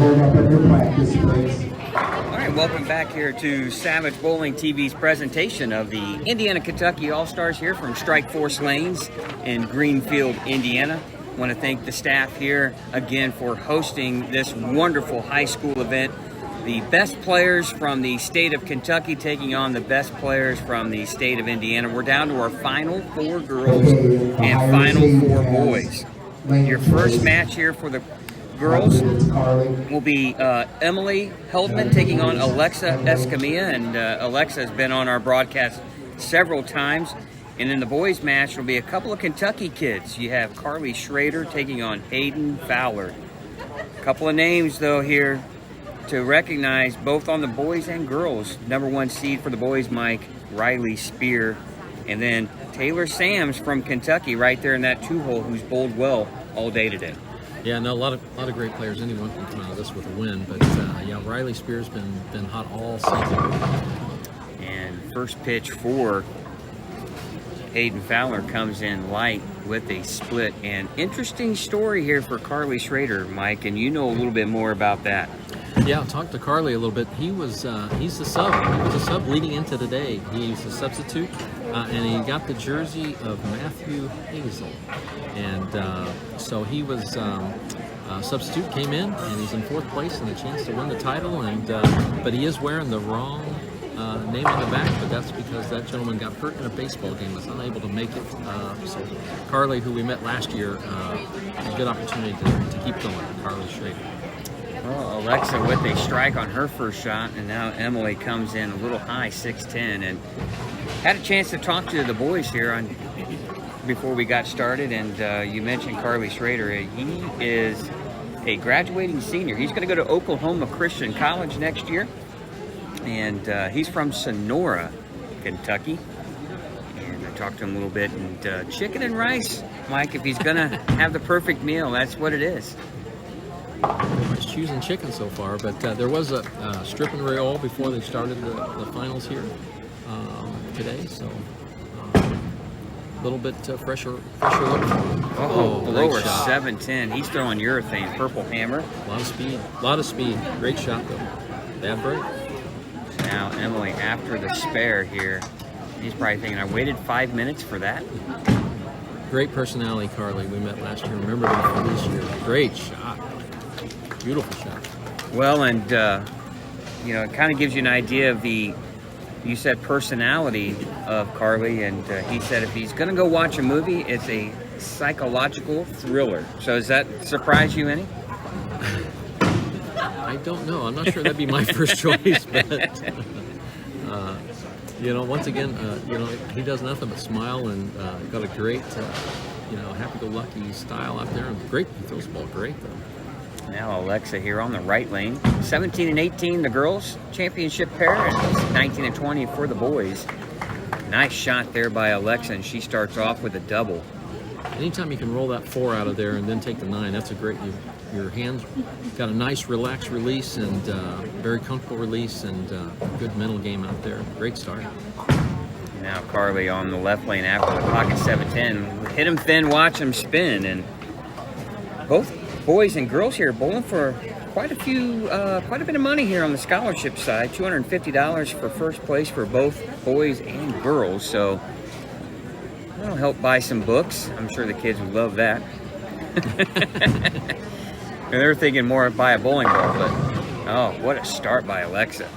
hold up at your practice, please. All right, welcome back here to Savage Bowling TV's presentation of the Indiana-Kentucky All-Stars here from Strike Force Lanes in Greenfield, Indiana. I want to thank the staff here again for hosting this wonderful high school event. The best players from the state of Kentucky taking on the best players from the state of Indiana. We're down to our final 4 girls and final 4 boys. Your first match here for the girls will be Emily Heldman taking on Alexa Escamilla, and Alexa has been on our broadcast several times. And in the boys match will be a couple of Kentucky kids. You have Carly Schrader taking on Hayden Fowler. A couple of names though here to recognize both on the boys and girls. Number 1 seed for the boys, Mike, Riley Spear, and then Taylor Sams from Kentucky right there in that 2-hole who's bowled well all day today. Yeah, no, a lot of great players. Anyone can come out of this with a win, but yeah, Riley Spear's been hot all season. And first pitch for Hayden Fowler comes in light with a split. And interesting story here for Carly Schrader, Mike, and you know a little bit more about that. Yeah, I'll talk to Carly a little bit. He's the sub. He was a sub leading into the day. He's a substitute, and he got the jersey of Matthew Hazel. And so he was substitute, came in, and he's in 4th place and a chance to win the title. And but he is wearing the wrong name on the back, but that's because that gentleman got hurt in a baseball game, was unable to make it. So Carly, who we met last year, has a good opportunity to keep going. Carly Schrader. Well, Alexa with a strike on her first shot, and now Emily comes in a little high, 6'10", and had a chance to talk to the boys here before we got started, and you mentioned Carly Schrader. He is a graduating senior. He's going to go to Oklahoma Christian College next year, and he's from Sonora, Kentucky. And I talked to him a little bit, and chicken and rice, Mike, if he's going to have the perfect meal, that's what it is. He's choosing chicken so far, but there was a strip and roll before they started the finals here today, so a little bit fresher look. Oh, lower 710. He's throwing urethane, purple hammer. A lot of speed. Great shot though. Bad break. Now Emily after the spare here. He's probably thinking, I waited 5 minutes for that. Great personality, Carly. We met last year. Remember him from this year. Great shot. Beautiful shot. Well, and you know, it kind of gives you an idea of the, you said, personality of Carly, and he said if he's going to go watch a movie, it's a psychological thriller. So does that surprise you any? I don't know. I'm not sure that'd be my first choice, but you know, once again, you know, he does nothing but smile, and got a great, you know, happy-go-lucky style out there. And great, he throws the ball great though. Now Alexa here on the right lane. 17 and 18, the girls championship pair, and 19 and 20 for the boys. Nice shot there by Alexa, and she starts off with a double. Anytime you can roll that 4 out of there and then take the 9, that's a great. Your hands got a nice relaxed release and very comfortable release, and good mental game out there. Great start. Now Carly on the left lane after the pocket 710. Hit him thin, watch him spin, and both boys and girls here bowling for quite a bit of money here on the scholarship side. $250 for first place for both boys and girls. So that'll help buy some books. I'm sure the kids would love that. And they're thinking more buy a bowling ball, but oh, what a start by Alexa.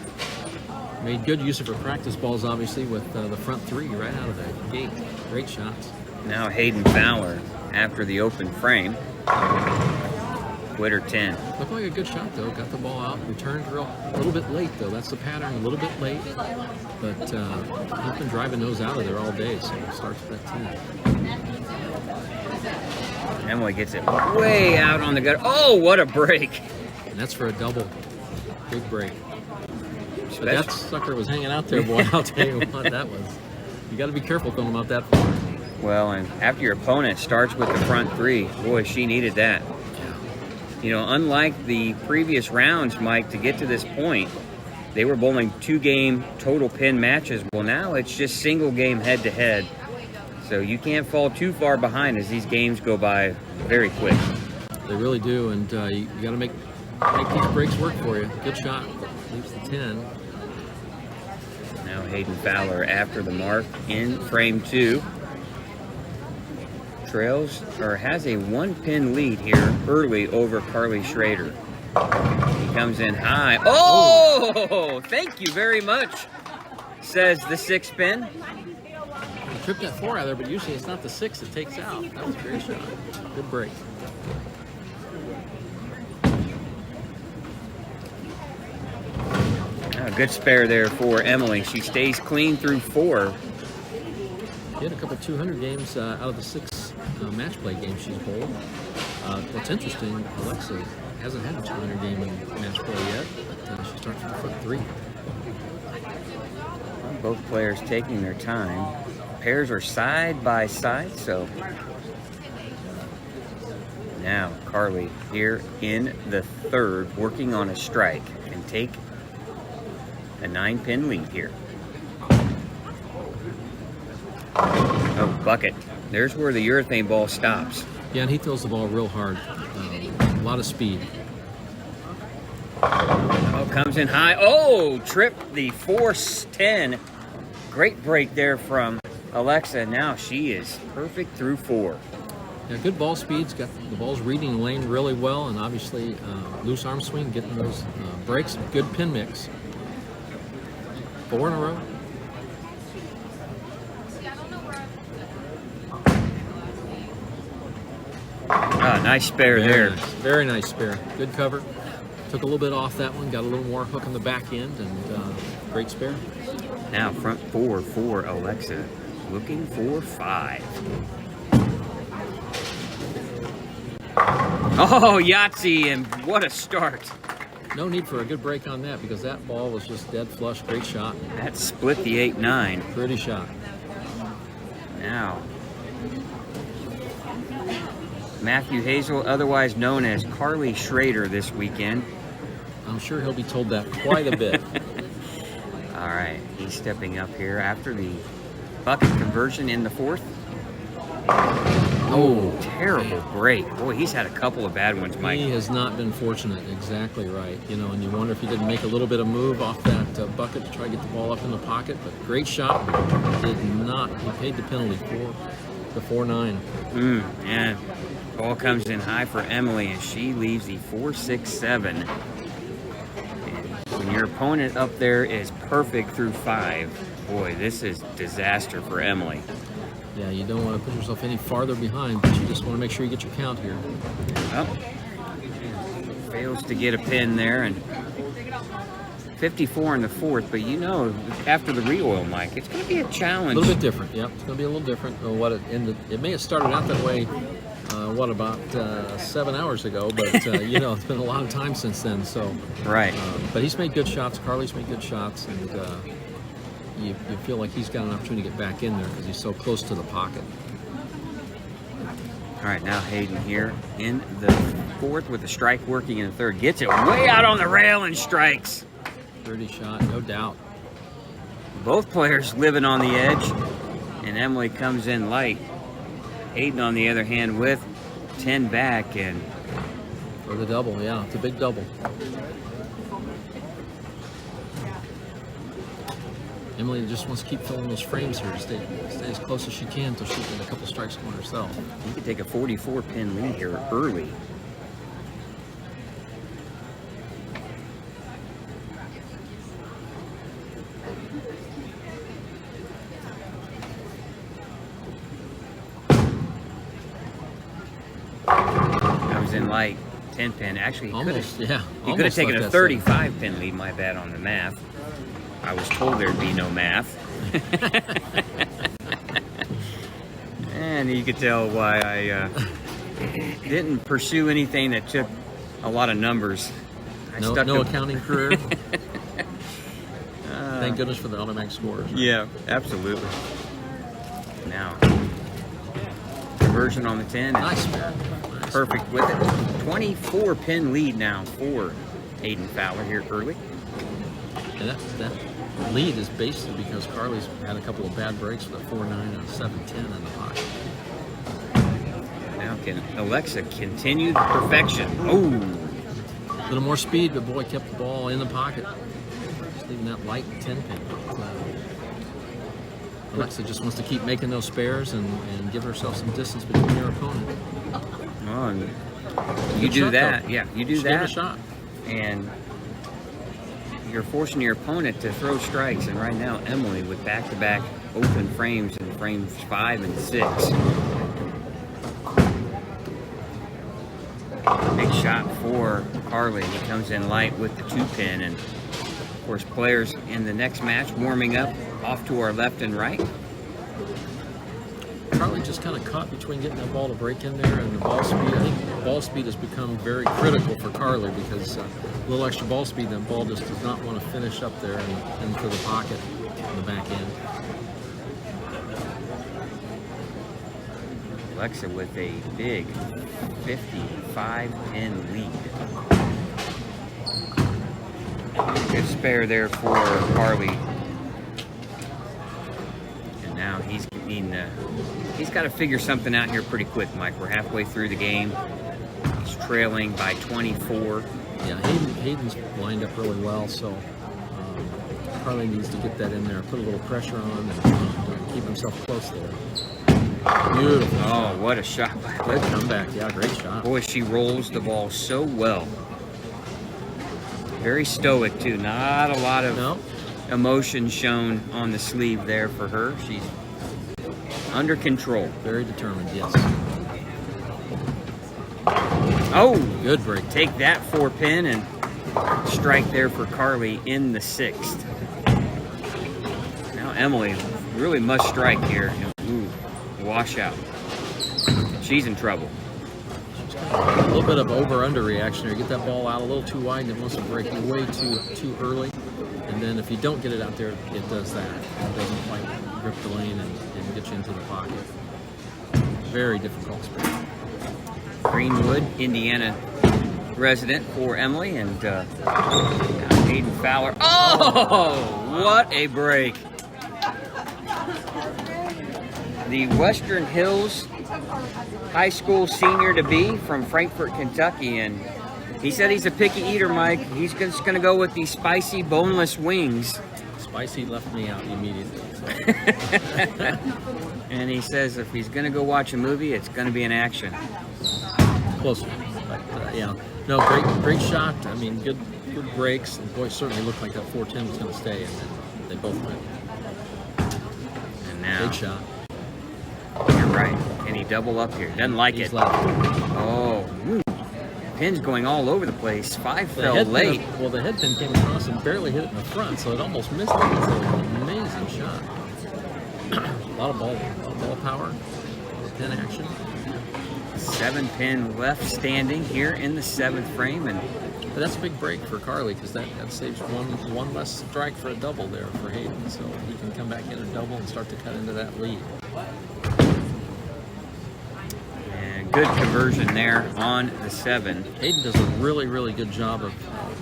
Made good use of her practice balls, obviously, with the front 3 right out of the gate. Great shots. Now Hayden Fowler after the open frame. Quitter 10. Looked like a good shot, though. Got the ball out. Returned a little bit late, though. That's the pattern, a little bit late. But he's been driving those out of there all day, so he starts with that 10. Emily gets it way out on the gut. Oh, what a break. And that's for a double. Big break. But that sucker was hanging out there, boy. I'll tell you what, that was. You got to be careful going out that far. Well, and after your opponent starts with the front 3, boy, she needed that. You know, unlike the previous rounds, Mike, to get to this point, they were bowling 2-game total pin matches. Well, now it's just single game head-to-head. So you can't fall too far behind as these games go by very quick. They really do, and you got to make Make these breaks work for you. Good shot. Leaves the 10. Now Hayden Fowler after the mark in frame 2. Trails, or has a 1-pin lead here early over Carly Schrader. He comes in high. Oh, thank you very much, says the 6-pin. He tripped that 4 out of there, but usually it's not the 6 it takes out. That was a great shot. Good break. Good spare there for Emily. She stays clean through 4. She had a couple 200 games out of the 6 match play games she's bowled. What's interesting, Alexa hasn't had a 200 game in match play yet, but she starts with foot 3. Both players taking their time. Pairs are side by side, so now Carly here in the 3rd, working on a strike, can take a 9-pin lead here. Oh, bucket. There's where the urethane ball stops. Yeah, and he throws the ball real hard. A lot of speed. Oh, comes in high. Oh, tripped the force 10. Great break there from Alexa. Now she is perfect through 4. Yeah, good ball speeds. Got the ball's reading the lane really well, and obviously loose arm swing, getting those breaks. Good pin mix. 4 in a row. Nice spare there. Nice. Very nice spare. Good cover. Took a little bit off that one. Got a little more hook on the back end, and great spare. Now front 4 for Alexa. Looking for 5. Oh, Yahtzee, and what a start. No need for a good break on that because that ball was just dead flush. Great shot. That split the 8-9. Pretty shot. Now, Matthew Hazel, otherwise known as Carly Schrader this weekend. I'm sure he'll be told that quite a bit. All right, he's stepping up here after the bucket conversion in the 4th. Oh, terrible break. Boy, he's had a couple of bad ones, Mike. He has not been fortunate. Exactly right. You know, and you wonder if he didn't make a little bit of move off that bucket to try to get the ball up in the pocket. But great shot. Did not. He paid the penalty for the 4-9. Yeah. Ball comes in high for Emily, and she leaves the 4-6-7. And when your opponent up there is perfect through 5, boy, this is disaster for Emily. Yeah, you don't want to put yourself any farther behind, but you just want to make sure you get your count here. Well, fails to get a pin there, and 54 in the 4th, but you know, after the re-oil, Mike, it's going to be a challenge. A little bit different, yep. It's going to be a little different than what it ended. It may have started out that way, about 7 hours ago, but, you know, it's been a lot of time since then, so. Right. But he's made good shots. Carly's made good shots, and you feel like he's got an opportunity to get back in there because he's so close to the pocket. All right, now Hayden here in the 4th with the strike working in the 3rd. Gets it way out on the rail and strikes. Pretty shot, no doubt. Both players living on the edge, and Emily comes in light. Hayden, on the other hand, with 10 back, and for the double, yeah, it's a big double. Emily just wants to keep filling those frames here to stay as close as she can until she can get a couple strikes going herself. you could take a 44-pin lead here early. Comes in light, 10-pin. Actually, he could have taken a 35-pin lead. My bad on the math. I was told there'd be no math. And you could tell why I didn't pursue anything that took a lot of numbers. No accounting career. Thank goodness for the automatic scores. Right? Yeah, absolutely. Now, conversion on the 10. Nice. Perfect with it. 24-pin lead now for Hayden Fowler here early. And that lead is basically because Carly's had a couple of bad breaks with a 4-9 and a 7-10 in the pocket. Now can Alexa continue the perfection? Oh, little more speed, but boy, kept the ball in the pocket. Just leaving that light 10 pin. Alexa just wants to keep making those spares and give herself some distance between her opponent. Oh, and you do that. Though. Yeah, you do Just that. Give it a shot. And you're forcing your opponent to throw strikes. And right now, Emily with back-to-back open frames in frames 5 and 6. Big shot for Carly. He comes in light with the 2-pin. And, of course, players in the next match warming up off to our left and right. Carly just kind of caught between getting that ball to break in there and the ball speed. I think ball speed has become very critical for Carly because a little extra ball speed, that ball just does not want to finish up there and into the pocket on the back end. Alexa with a big 55-pin lead. Good spare there for Carly. And now he's getting, he's got to figure something out here pretty quick, Mike. We're halfway through the game. He's trailing by 24. Yeah, Hayden's lined up really well, so Carly needs to get that in there, put a little pressure on, and keep himself close there. Beautiful. Oh, what a shot. Good comeback. Yeah, great shot. Boy, she rolls the ball so well. Very stoic, too. Not a lot of emotion shown on the sleeve there for her. She's under control. Very determined, yes. Oh! Good break. Take that 4-pin and strike there for Carly in the 6th. Now Emily really must strike here. Ooh, washout. She's in trouble. A little bit of over-under reaction here. Get that ball out a little too wide and it wants to break way too early. And then if you don't get it out there, it does that. It doesn't quite grip the lane and get you into the pocket. Very difficult spot. Greenwood, Indiana resident for Emily, and Hayden Fowler. Oh, what a break. The Western Hills High School senior-to-be from Frankfort, Kentucky, and he said he's a picky eater, Mike. He's just going to go with the spicy boneless wings. Spicy left me out immediately. So. And he says if he's going to go watch a movie, it's going to be an action. Close one, but yeah. No, great shot. I mean, good breaks. The boys certainly looked like that 410 was going to stay, and then they both went. And now, great shot. You're right. Can he double up here? Doesn't like it. Left. Oh, pin's going all over the place. 5 fell late. Well, the head pin came across and barely hit it in the front, so it almost missed it. It's an amazing shot. A lot of ball power, a lot of pin action. 7-pin left standing here in the 7th frame, but that's a big break for Carly because that saves one less strike for a double there for Hayden, so he can come back in a double and start to cut into that lead. And good conversion there on the 7. Hayden does a really good job of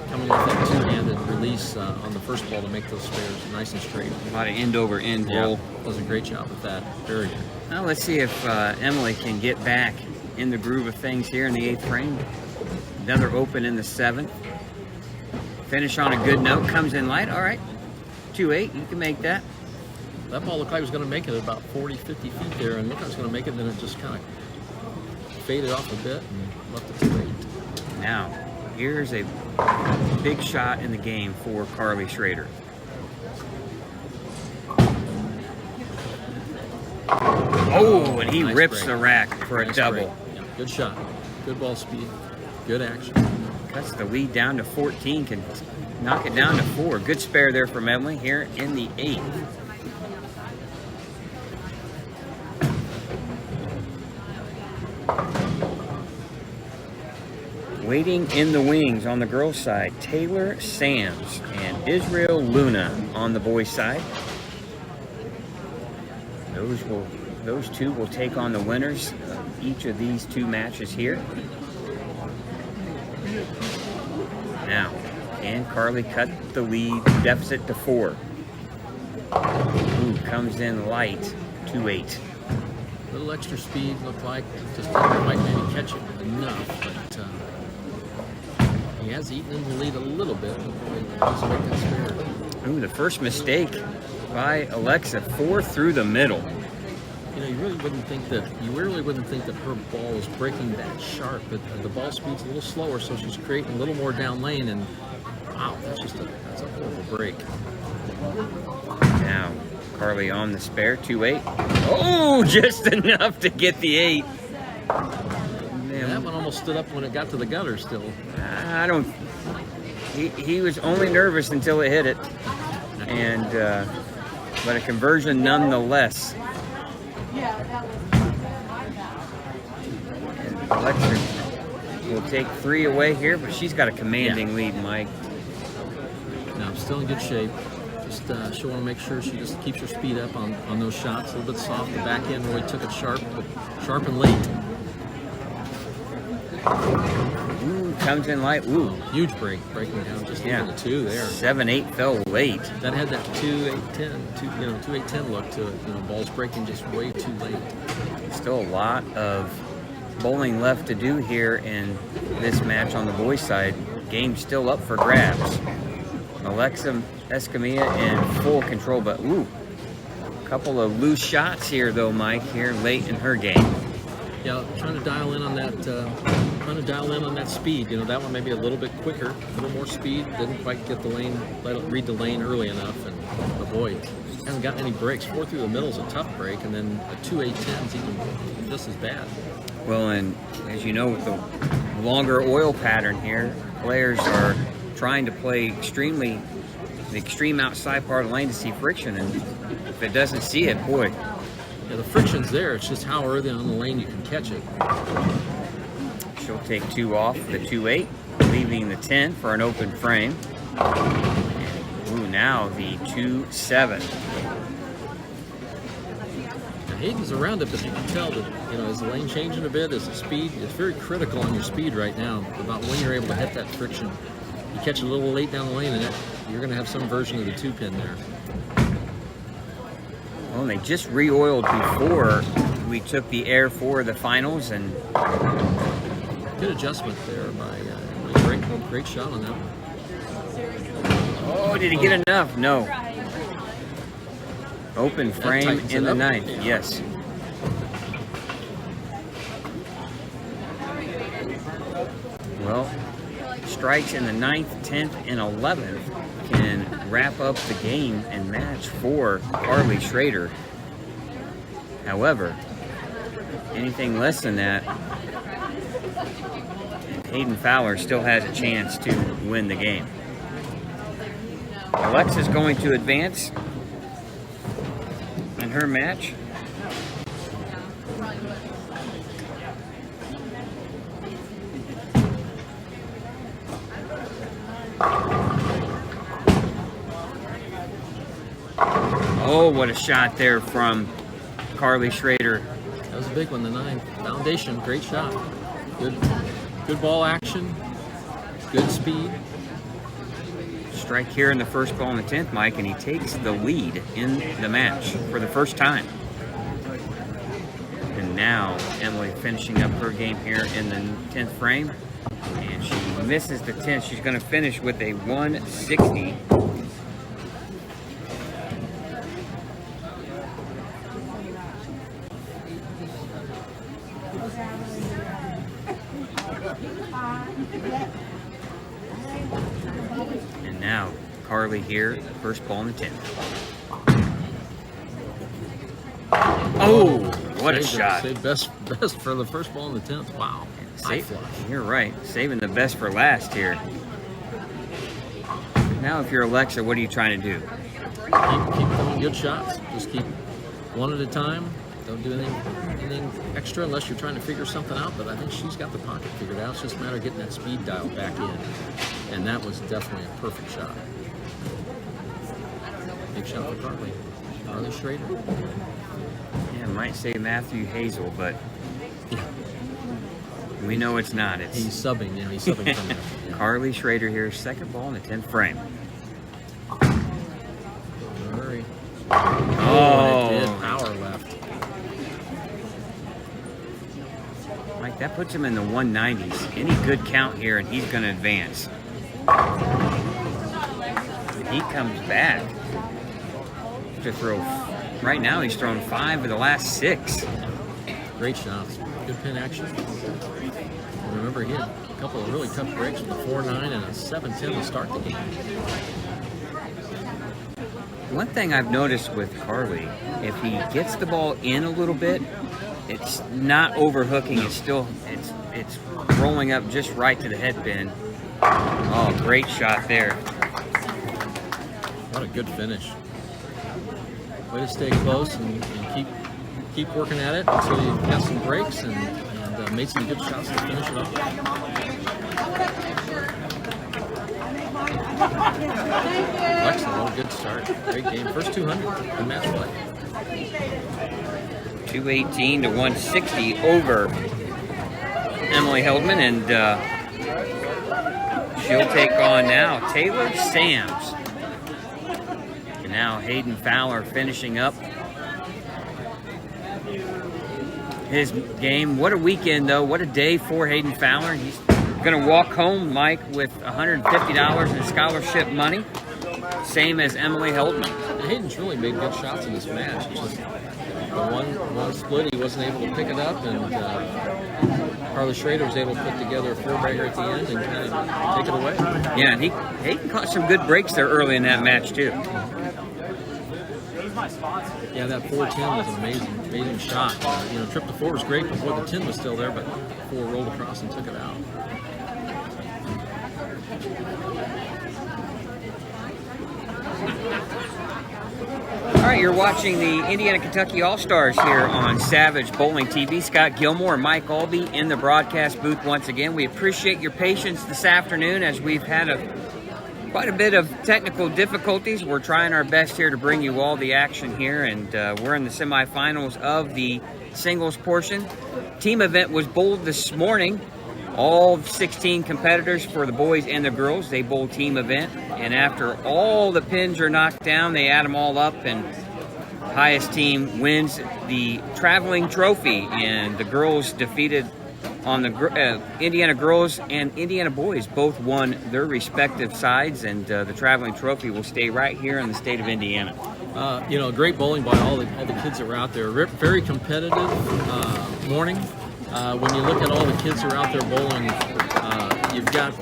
coming off that two-handed release on the first ball to make those spares nice and straight. A lot of end-over-end roll. Does a great job with that. Very good. Now let's see if Emily can get back in the groove of things here in the 8th frame. Another open in the 7th. Finish on a good note. Comes in light. All right. 2-8. You can make that. That ball looked like it was going to make it at about 40, 50 feet there, and looked like it was going to make it, and then it just kind of faded off a bit and left it 2-8. Now, here's a big shot in the game for Carly Schrader. Oh, and he nice rips break. the rack for a double. Yeah, good shot. Good ball speed. Good action. Cuts the lead down to 14. Can knock it down to 4. Good spare there from Emily here in the 8th. Waiting in the wings on the girls' side, Taylor Sams and Israel Luna on the boys' side. Those two will take on the winners of each of these 2 matches here. Now, can Carly cut the lead deficit to 4? Ooh, comes in light, 2-8. A little extra speed looked like, just didn't quite maybe catch it enough, but He has eaten in the lead a little bit. He's making spare. Ooh, the first mistake by Alexa, 4 through the middle. You know, you really wouldn't think that her ball is breaking that sharp, but the ball speed's a little slower, so she's creating a little more down lane, and wow, that's a horrible break. Now, Carly on the spare, 2-8. Oh, just enough to get the 8. Yeah, that one almost stood up when it got to the gutter still. I don't... He was only nervous until it hit it. And, but a conversion nonetheless. And Alexa will take 3 away here, but she's got a commanding lead, Mike. No, still in good shape. Just she'll want to make sure she just keeps her speed up on those shots. A little bit soft. The back end really took it sharp, but sharp and late. Ooh, comes in light. Ooh, huge break, breaking down just even the 2 there. 7-8 fell late. That had that 2-8-10, 2-8-10 look to it. You know, balls breaking just way too late. Still a lot of bowling left to do here in this match on the boys' side. Game still up for grabs. Alexa Escamilla in full control, but ooh, a couple of loose shots here though, Mike, here late in her game. Yeah, trying to dial in on that speed. You know, that one maybe a little bit quicker, a little more speed. Didn't quite get the lane, read the lane early enough, and oh boy, hasn't gotten any breaks. 4 through the middle is a tough break, and then a 2-8-10 is even just as bad. Well, and as you know, with the longer oil pattern here, players are trying to play the extreme outside part of the lane to see friction, and if it doesn't see it, boy. Yeah, the friction's there. It's just how early on the lane you can catch it. She'll take 2 off the 2-8, leaving the 10 for an open frame. And, ooh, now the 2-7. Now, Hayden's around it, but you can tell that, you know, is the lane changing a bit? Is the speed? It's very critical on your speed right now about when you're able to hit that friction. You catch it a little late down the lane, and you're going to have some version of the 2-pin there. Well, they just re-oiled before we took the air for the finals, and good adjustment there by Emily. Great shot on that one. Oh, did he get enough? No. Open frame in the 9th. Yeah. Yes. Well, strikes in the 9th, 10th, and 11th can wrap up the game and match for Carly Schrader. However, anything less than that, Hayden Fowler still has a chance to win the game. Alexa's going to advance in her match. Oh, what a shot there from Carly Schrader. That was a big one, the 9. Foundation, great shot. Good ball action, good speed. Strike here in the first ball in the 10th, Mike, and he takes the lead in the match for the first time. And now Emily finishing up her game here in the 10th frame, and she misses the 10th. She's going to finish with a 160. And now Carly here, first ball in the 10th. Oh, what a shot. Saved best for the first ball in the 10th. Wow. You're right. Saving the best for last here. Now if you're Alexa, what are you trying to do? Keep throwing good shots. Just keep one at a time. Don't do anything extra unless you're trying to figure something out, but I think she's got the pocket figured out. It's just a matter of getting that speed dial back in. And that was definitely a perfect shot. Big shot for Carly. Carly Schrader. Yeah, might say Matthew Hazel, but we know it's not. He's subbing. Yeah, he's subbing from there. Yeah. Carly Schrader here, second ball in the 10th frame. Hurry. Oh, it did. Power left. Mike, That puts him in the 190s. Any good count here, and he's going to advance. He comes back to throw. Right now, he's thrown 5 of the last 6. Great shots. Good pin action. Remember, he had a couple of really tough breaks with a 4-9 and a 7-10 to start the game. One thing I've noticed with Carly, if he gets the ball in a little bit, it's not overhooking. It's still it's rolling up just right to the head pin. Oh, great shot there. What a good finish. Way to stay close and keep working at it until you got some breaks and made some good shots to finish it off. Alexa, what a good start. Great game. First 200 in match play. 218 to 160 over Emily Heldman, and she'll take on now Taylor Sams. And now Hayden Fowler finishing up his game. What a weekend, though. What a day for Hayden Fowler. He's going to walk home, Mike, with $150 in scholarship money, same as Emily Heldman. Hayden's really made good shots in this match. It's just the one split, he wasn't able to pick it up, and Carly Schrader was able to put together a 4-bagger at the end and kind of take it away. Yeah, and Hayden caught some good breaks there early in that match, too. Yeah, that 4-10 was an amazing shot. Trip to 4 was great before the 10 was still there, but 4 rolled across and took it out. All right, you're watching the Indiana-Kentucky All-Stars here on Savage Bowling TV. Scott Gilmore and Mike Albee in the broadcast booth once again. We appreciate your patience this afternoon as we've had quite a bit of technical difficulties. We're trying our best here to bring you all the action here, and we're in the semifinals of the singles portion. Team event was bowled this morning. All 16 competitors for the boys and the girls, they bowl team event. And after all the pins are knocked down, they add them all up, and highest team wins the traveling trophy. And the girls defeated on the Indiana girls and Indiana boys both won their respective sides, and the traveling trophy will stay right here in the state of Indiana. Great bowling by all the kids that were out there. Very competitive morning. When you look at all the kids who are out there bowling, you've got,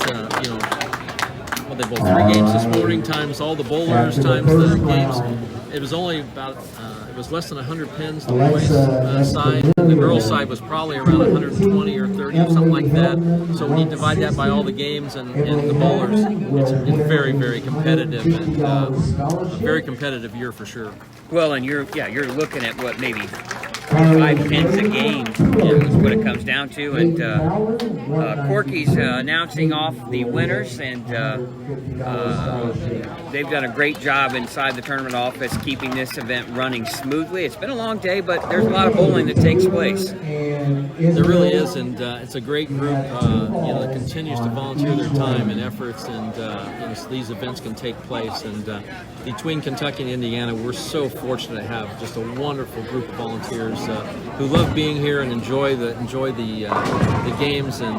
they bowled 3 games this morning times all the bowlers times the games. It was only about, it was less than 100 pins the boys' side. The girls' side was probably around 120 or 30 or something like that. So when you divide that by all the games and the bowlers, it's very, very competitive, and a very competitive year for sure. Well, and you're looking at what, maybe 5 pins a game is what it comes down to, and Corky's announcing off the winners, and they've done a great job inside the tournament office keeping this event running smoothly. It's been a long day, but there's a lot of bowling that takes place. There really is, and it's a great group that continues to volunteer their time and efforts, and so these events can take place. And between Kentucky and Indiana, we're so fortunate to have just a wonderful group of volunteers who love being here and enjoy the games and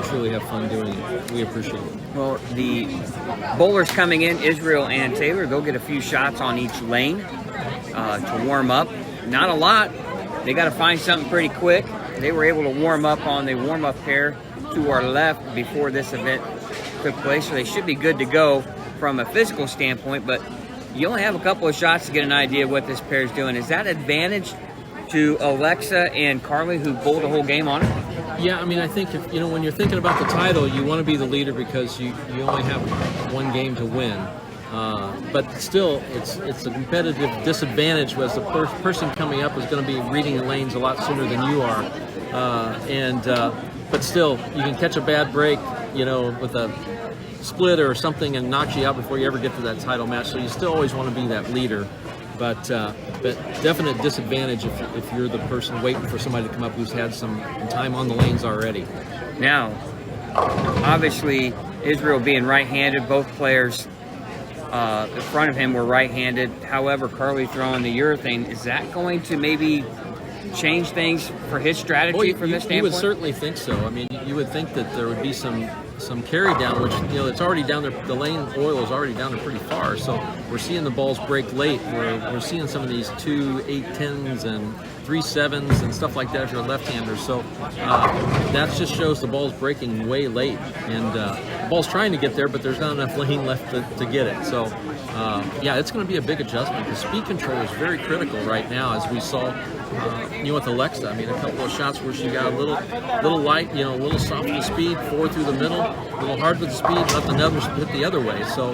truly have fun doing it. We appreciate it. Well, the bowlers coming in, Israel and Taylor, they'll get a few shots on each lane to warm up. Not a lot. They got to find something pretty quick. They were able to warm up on the warm-up pair to our left before this event took place, so they should be good to go from a physical standpoint, but you only have a couple of shots to get an idea of what this pair is doing. Is that advantage to Alexa and Carly, who bowled the whole game on it? Yeah, I think when you're thinking about the title, you want to be the leader because you only have one game to win. But still, it's a competitive disadvantage, as the person coming up is going to be reading the lanes a lot sooner than you are. But still, you can catch a bad break, with a split or something, and knocks you out before you ever get to that title match. So you still always want to be that leader. But definite disadvantage if you're the person waiting for somebody to come up who's had some time on the lanes already. Now, obviously, Israel being right-handed, both players in front of him were right-handed. However, Carly throwing the urethane, is that going to maybe change things for his strategy from this You standpoint? would certainly think so. I mean, you would think that there would be some carry down, which, it's already down there. The lane oil is already down there pretty far. So we're seeing the balls break late. We're seeing some of these 2 8-10s and 3 7s and stuff like that if you're a left-hander. So that just shows the ball's breaking way late, and the ball's trying to get there, but there's not enough lane left to get it. So yeah, it's going to be a big adjustment because speed control is very critical right now, as we saw with Alexa. I mean, a couple of shots where she got a little light, a little soft with speed, 4 through the middle, a little hard with the speed, let the numbers hit the other way. So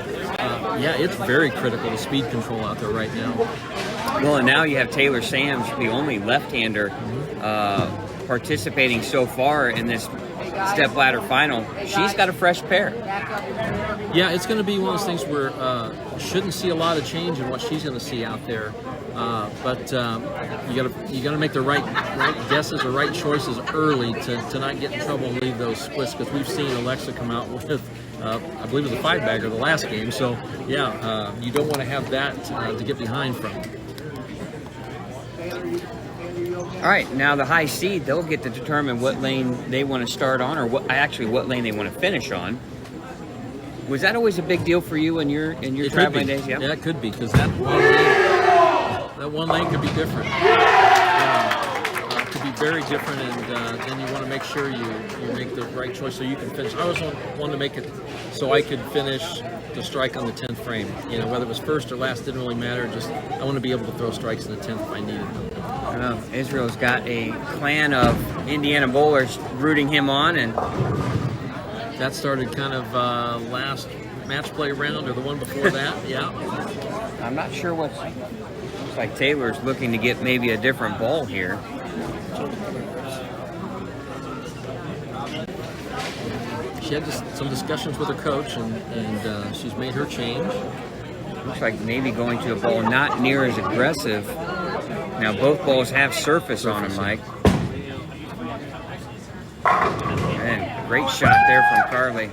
yeah, it's very critical, the speed control out there right now. Well, and now you have Taylor Sams, the only left-hander participating so far in this Stepladder final. She's got a fresh pair. Yeah, it's going to be one of those things where shouldn't see a lot of change in what she's going to see out there. But you got to make the right guesses or right choices early to not get in trouble and leave those splits, because we've seen Alexa come out with I believe it was a 5-bagger the last game. So yeah, you don't want to have that to get behind from. All right, now the high seed, they'll get to determine what lane they want to start on, or what lane they want to finish on. Was that always a big deal for you in your traveling days? Yeah, it could be, because that one lane could be different. Could be very different, and then you want to make sure you make the right choice so you can finish. I always wanted to make it so I could finish the strike on the 10th frame. Whether it was first or last didn't really matter. Just I want to be able to throw strikes in the 10th if I needed them. Israel's got a clan of Indiana bowlers rooting him on, and that started kind of last match play round or the one before that. Yeah. I'm not sure looks like Taylor's looking to get maybe a different ball here. She had some discussions with her coach, and she's made her change. Looks like maybe going to a ball not near as aggressive. Now both balls have surface on them, Mike. And great shot there from Carly.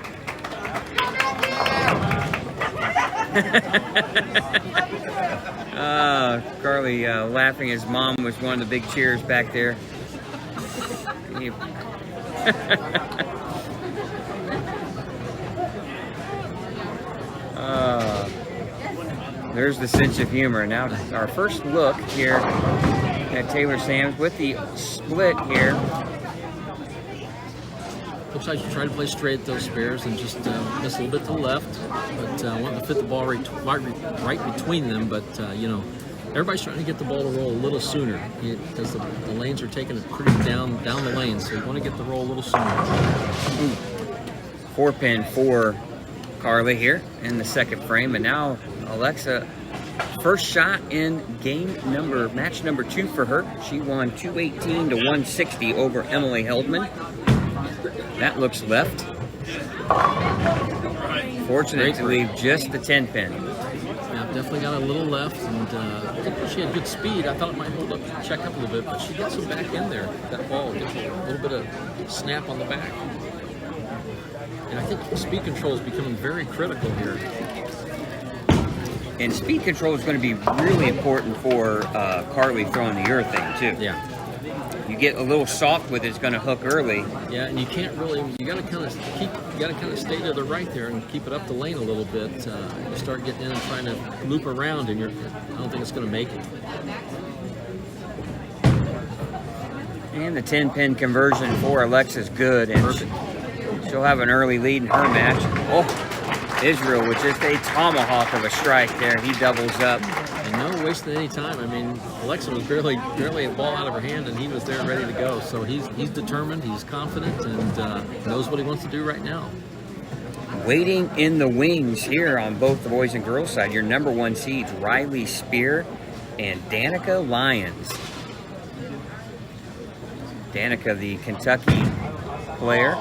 Carly laughing. His mom was one of the big cheers back there. There's the sense of humor. Now our first look here at Taylor Sams with the split here. Looks like you try to play straight at those spares and just miss a little bit to the left, but wanting to fit the ball right between them. But everybody's trying to get the ball to roll a little sooner, because the lanes are taking it pretty down the lane, so you want to get the roll a little sooner. 4-pin for Carly here in the second frame, and now Alexa, first shot in match number 2 for her. She won 218 to 160 over Emily Heldman. That looks left. Fortunate to leave just the 10-pin. Yeah, definitely got a little left, and she had good speed. I thought it might hold up to check up a little bit, but she gets some back in there. That ball gets a little bit of snap on the back. And I think speed control is becoming very critical here. And speed control is going to be really important for Carly throwing the earthing too. Yeah. You get a little soft with it, it's going to hook early. Yeah, and you can't really. You got to kind of stay to the right there and keep it up the lane a little bit. You start getting in and trying to loop around, and I don't think it's going to make it. And the 10-pin conversion for Alexa's good, and perfect. She'll have an early lead in her match. Oh, Israel with just a tomahawk of a strike there. He doubles up. And no wasting any time. I mean, Alexa was barely a ball out of her hand, and he was there ready to go. So he's determined, he's confident, and knows what he wants to do right now. Waiting in the wings here on both the boys and girls side, your number 1 seeds, Riley Spear and Danica Lyons. Danica, the Kentucky player.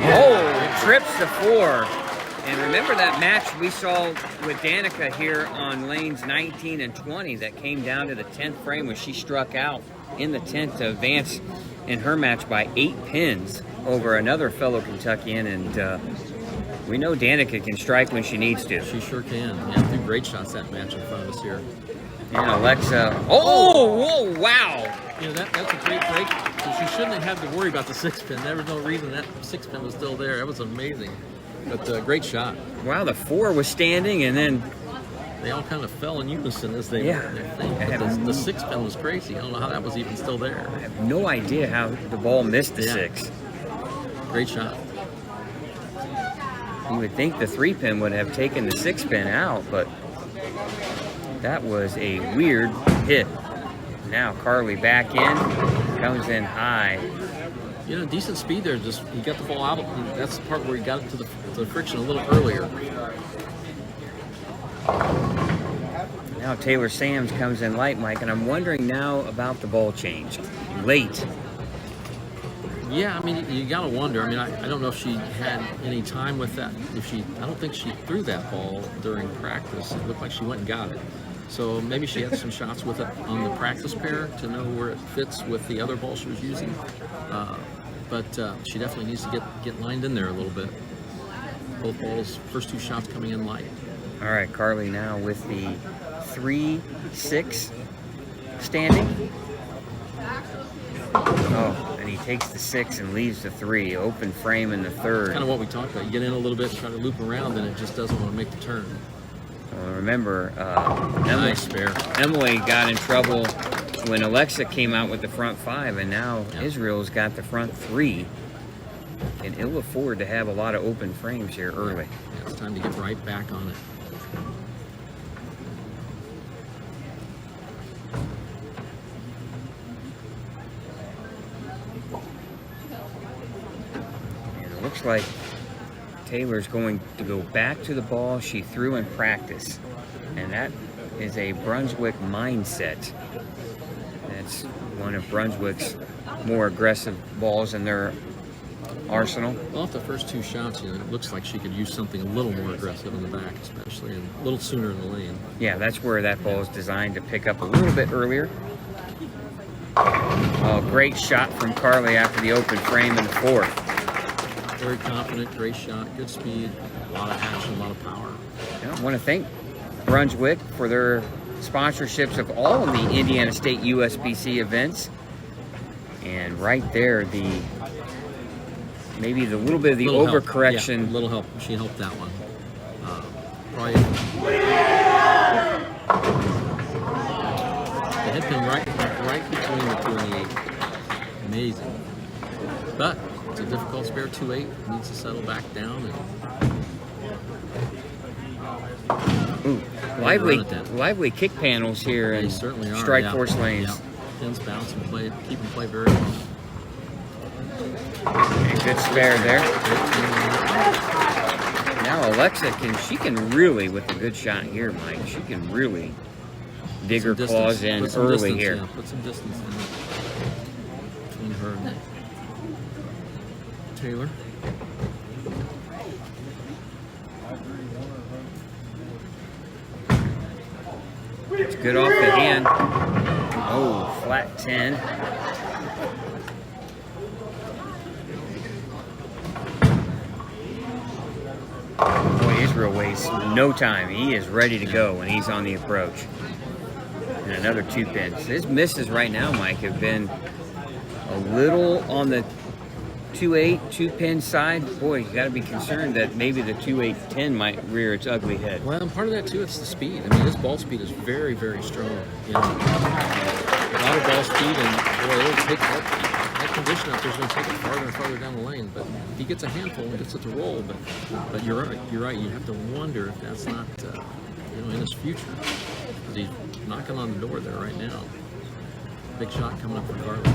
Oh, trips the 4. And remember that match we saw with Danica here on lanes 19 and 20 that came down to the 10th frame when she struck out in the 10th to advance in her match by 8 pins over another fellow Kentuckian. And we know Danica can strike when she needs to. She sure can. Yeah, 2 great shots that match in front of us here. And Alexa. Oh, whoa, wow. You know, that's a great break. So she shouldn't have had to worry about the 6-pin. There was no reason that 6-pin was still there. That was amazing. But great shot. Wow, the 4 was standing, and then they all kind of fell in unison as they Yeah. went in their thing. But the 6-pin was crazy. I don't know how that was even still there. I have no idea how the ball missed the Yeah. 6. Great shot. You would think the 3-pin would have taken the 6-pin out, but that was a weird hit. Now Carly back in, comes in high. You know, decent speed there. Just he got the ball out. That's the part where he got it to the friction a little earlier. Now Taylor Sams comes in light, Mike, and I'm wondering now about the ball change. Late. Yeah, I mean, you gotta wonder. I mean, I don't know if she had any time with that. I don't think she threw that ball during practice. It looked like she went and got it. So maybe she had some shots with it on the practice pair to know where it fits with the other ball she was using. But she definitely needs to get lined in there a little bit. Both balls, first 2 shots coming in light. All right, Carly now with the 3-6 standing. Oh, and he takes the 6 and leaves the 3. Open frame in the 3rd. Kind of what we talked about. You get in a little bit, try to loop around, and it just doesn't want to make the turn. Well, remember, Nice spare. Emily got in trouble when Alexa came out with the front 5, and now Israel's got the front 3. Can ill afford to have a lot of open frames here early. Yeah, it's time to get right back on it. And it looks like Taylor's going to go back to the ball she threw in practice. And that is a Brunswick mindset. That's one of Brunswick's more aggressive balls in their arsenal. Well, off the first 2 shots, you know, it looks like she could use something a little more aggressive in the back, especially, and a little sooner in the lane. Yeah, that's where that ball is designed to pick up a little bit earlier. Oh, great shot from Carly after the open frame in the 4th. Very confident, great shot, good speed, a lot of action, a lot of power. I want to thank Brunswick for their sponsorships of all of the Indiana State USBC events. And right there, maybe the little bit of the overcorrection. Yeah, a little help. She helped that one. Probably the head pin right between the 2 and the 8. Amazing. But it's a difficult spare 2-8. Needs to settle back down. Ooh, lively kick panels here in certainly are. Strike Force lanes. Yeah. Pins bounce and play, keep them play very well. A good spare there. Now Alexa can really, with a good shot here, Mike, she can really dig her claws in early here. Yeah, put some distance in between her and Taylor. It's good off the hand. Oh, flat 10. Boy, Israel wastes no time. He is ready to go when he's on the approach. And another 2 pins. His misses right now, Mike, have been a little on the 2-8, 2-pin side. Boy, you got to be concerned that maybe the 2-8-10 might rear its ugly head. Well, and part of that too, it's the speed. I mean, his ball speed is very, very strong. You know, a lot of ball speed, and boy, it'll take that condition out there's going to take it farther and farther down the lane. But he gets a handful and gets it to roll. But you're right. You have to wonder if that's not in his future, because he's knocking on the door there right now. Big shot coming up for Carly.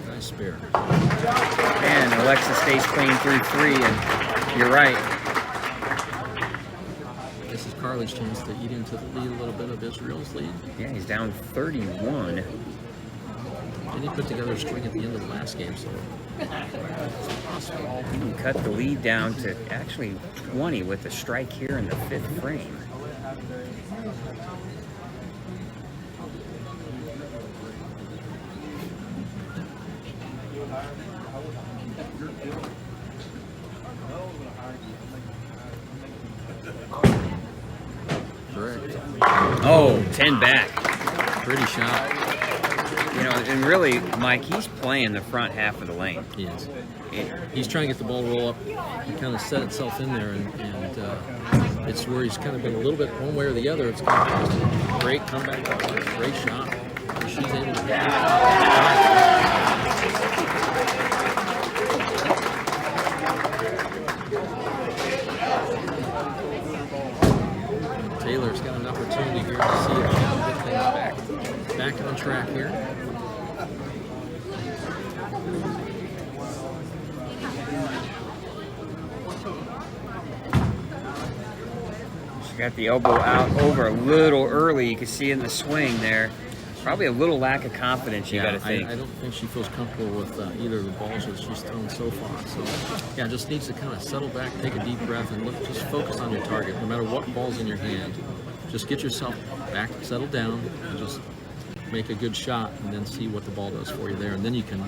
Nice spare. And Alexa stays clean through 3, and you're right. This is Carly's chance to eat into the lead a little bit of Israel's lead. Yeah, he's down 31. And he put together a string at the end of the last game, so it's possible. He can cut the lead down to actually 20 with a strike here in the 5th frame. Correct. Oh, 10 back. Pretty shot. You know, and really, Mike, he's playing the front half of the lane. He is. He's trying to get the ball to roll up. He kind of set itself in there, and it's where he's kind of been a little bit one way or the other. It's kind of just a great comeback. Great shot. She's able to hit Taylor's got an opportunity here to see if she can get things back on track here. She got the elbow out over a little early. You can see in the swing there. Probably a little lack of confidence, you got to think. I don't think she feels comfortable with either of the balls that she's thrown so far. So, yeah, just needs to kind of settle back, take a deep breath, and just focus on your target. No matter what ball's in your hand, just get yourself back, settle down, and just make a good shot, and then see what the ball does for you there, and then you can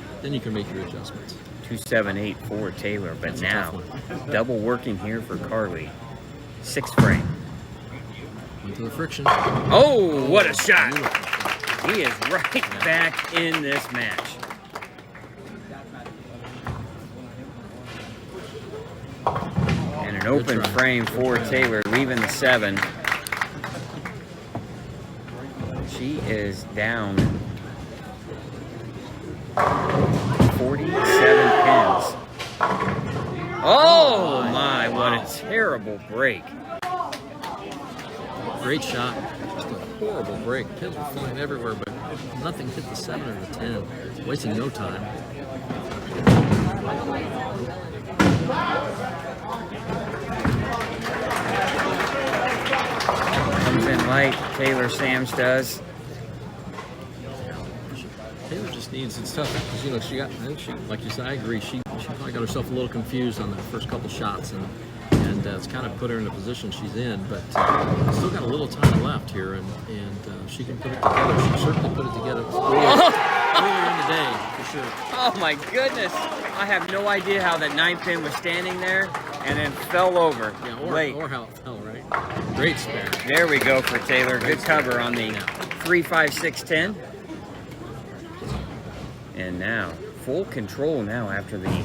make your adjustments. 2-7-8 for Taylor, but That's a now tough double working here for Carly. 6th frame. Into the friction. Oh, what a shot! Beautiful. He is right back in this match. And an open frame for Taylor, leaving the 7. She is down 47 pins. Oh my, what a terrible break. Great shot. Just a horrible break. Pins were flying everywhere, but nothing hit the 7 or the 10. Wasting no time. Comes in light, Taylor Sams does. Taylor just needs, it's tough because, you know, I think she, like you said, I agree, she probably got herself a little confused on the first couple shots, and it's kind of put her in the position she's in, but still got a little time left here, and she can put it together. She certainly put it together earlier in the day, for sure. Oh my goodness! I have no idea how that 9 pin was standing there and then fell over. Yeah, or how it fell, right? Great spare. There we go for Taylor. Good cover on the 3-5-6-10. And now, full control now after the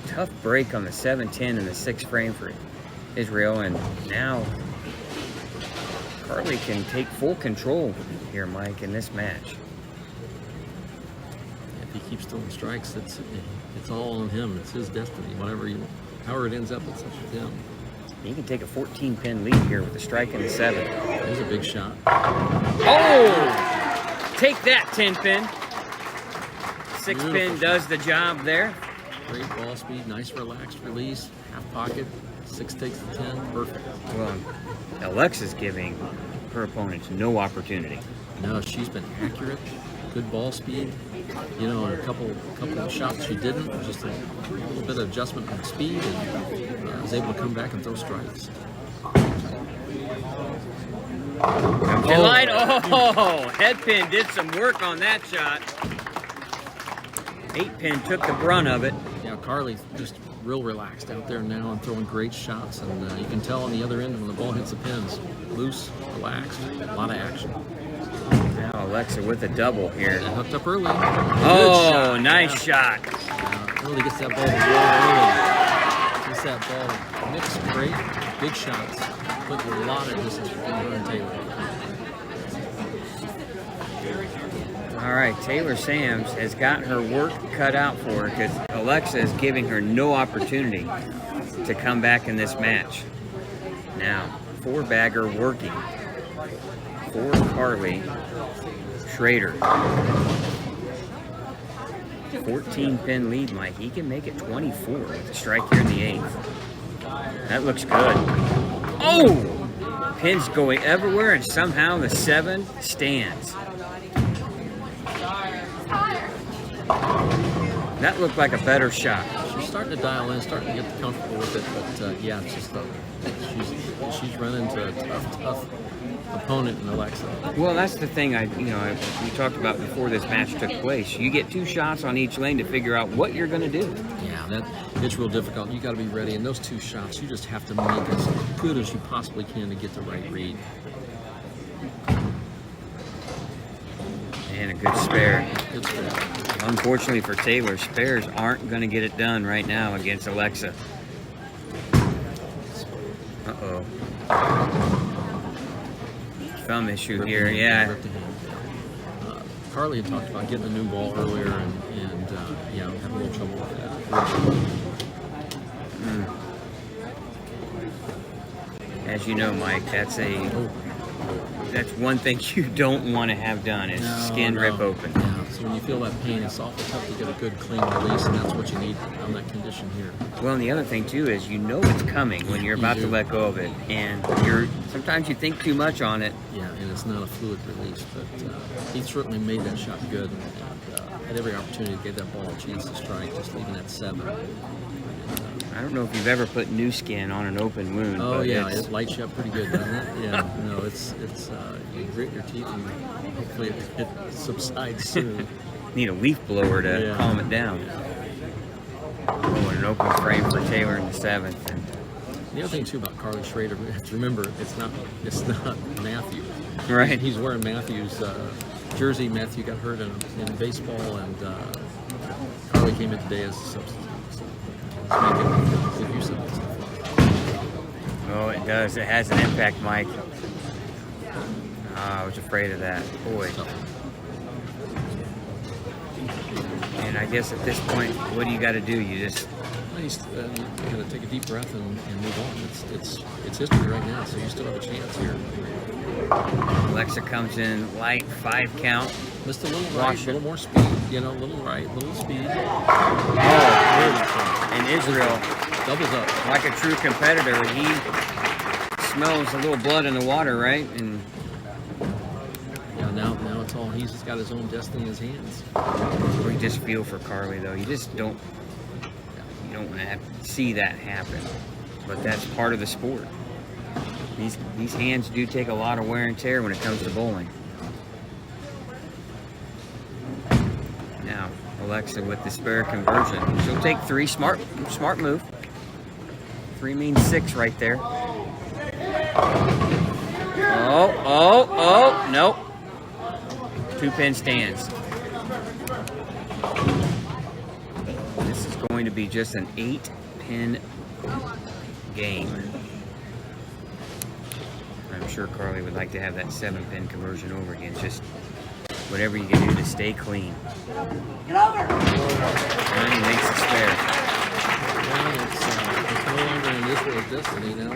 tough break on the 7-10 and the 6th frame for Israel. And now, Carly can take full control here, Mike, in this match. If he keeps throwing strikes, it's all on him. It's his destiny. However it ends up, it's up to him. He can take a 14-pin lead here with a strike in the 7. There's a big shot. Oh! Take that, 10-pin. 6-pin does the job there. Great ball speed, nice relaxed release, half pocket, 6 takes the 10, perfect. Well, Alexa's giving her opponents no opportunity. No, she's been accurate, good ball speed. You know, a couple of shots she didn't, just a little bit of adjustment on speed, and was able to come back and throw strikes. Comes in light. Oh, headpin did some work on that shot. 8-pin took the brunt of it. Yeah, Carly's just real relaxed out there now and throwing great shots, and you can tell on the other end when the ball hits the pins. Loose, relaxed, a lot of action. Now Alexa with a double here. And hooked up early. Oh, shot. nice shot. Really gets that ball to roll early. Gets that ball mixed great, big shots, put a lot of distance between her and Taylor. All right, Taylor Sams has got her work cut out for her because Alexa is giving her no opportunity to come back in this match. Now, 4-bagger working for Carly Schrader. 14-pin lead, Mike. He can make it 24 with a strike here in the 8th. That looks good. Oh! Pins going everywhere, and somehow the 7 stands. That looked like a better shot. She's starting to dial in, starting to get comfortable with it, but yeah, it's just she's run into a tough opponent in Alexa. Well, that's the thing we talked about before this match took place. You get 2 shots on each lane to figure out what you're going to do. Yeah, it's real difficult. You got to be ready, and those 2 shots, you just have to make as good as you possibly can to get the right read. And a good spare. Good spare. Unfortunately for Taylor, spares aren't going to get it done right now against Alexa. Uh-oh. Thumb issue here, yeah. Carly had talked about getting a new ball earlier and yeah, having a little trouble with that. As you know, Mike, that's one thing you don't want to have done is skin rip open. Yeah, so when you feel that pain, it's awful tough to get a good clean release, and that's what you need on that condition here. Well, and the other thing too is you know it's coming when you're about to let go of it, and sometimes you think too much on it. Yeah, and it's not a fluid release, but he certainly made that shot good, and had every opportunity to give that ball a chance to strike, just leaving at 7. I don't know if you've ever put new skin on an open wound. Oh but yeah, it lights you up pretty good, doesn't it? Yeah, no, it's you grit your teeth and hopefully it subsides soon. Need a leaf blower to calm it down. Oh, an open frame for Taylor in the 7th. And the other thing too about Carly Schrader, we have to remember it's not Matthew. Right. He's wearing Matthew's jersey. Matthew got hurt in baseball, and Carly came in today as a substitute. So it's making good use of it. oh, it does. It has an impact, Mike. I was afraid of that. Boy. And I guess at this point, what do you got to do? You just You gotta take a deep breath and move on. It's history right now, so you still have a chance here. Alexa comes in light, 5 count. Just a little right, a little more speed, a little right, a little speed. Oh, and Israel, doubles up. like a true competitor, he smells a little blood in the water, right? And now it's all, he's just got his own destiny in his hands. or you just feel for Carly, though. You just don't want to have to see that happen, but that's part of the sport. These hands do take a lot of wear and tear when it comes to bowling. Now Alexa with the spare conversion, she'll take 3. Smart move. 3 means 6 right there. Oh, nope. 2-pin stands. This is going to be just an 8-pin game. I'm sure Carly would like to have that 7-pin conversion over again. Just whatever you can do to stay clean. Get over! And he makes the spare. Well, it's no longer in Israel's destiny now.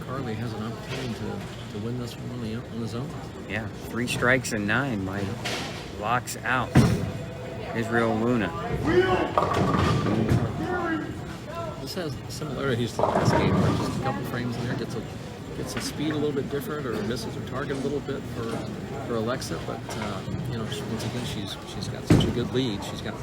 Carly has an opportunity to win this one on his own. Yeah, 3 strikes and 9. Mike locks out Israel Luna. This has similarities to the last game, where just a couple frames in there gets the speed a little bit different, or misses her target a little bit for Alexa. But once again, she's got such a good lead. She's got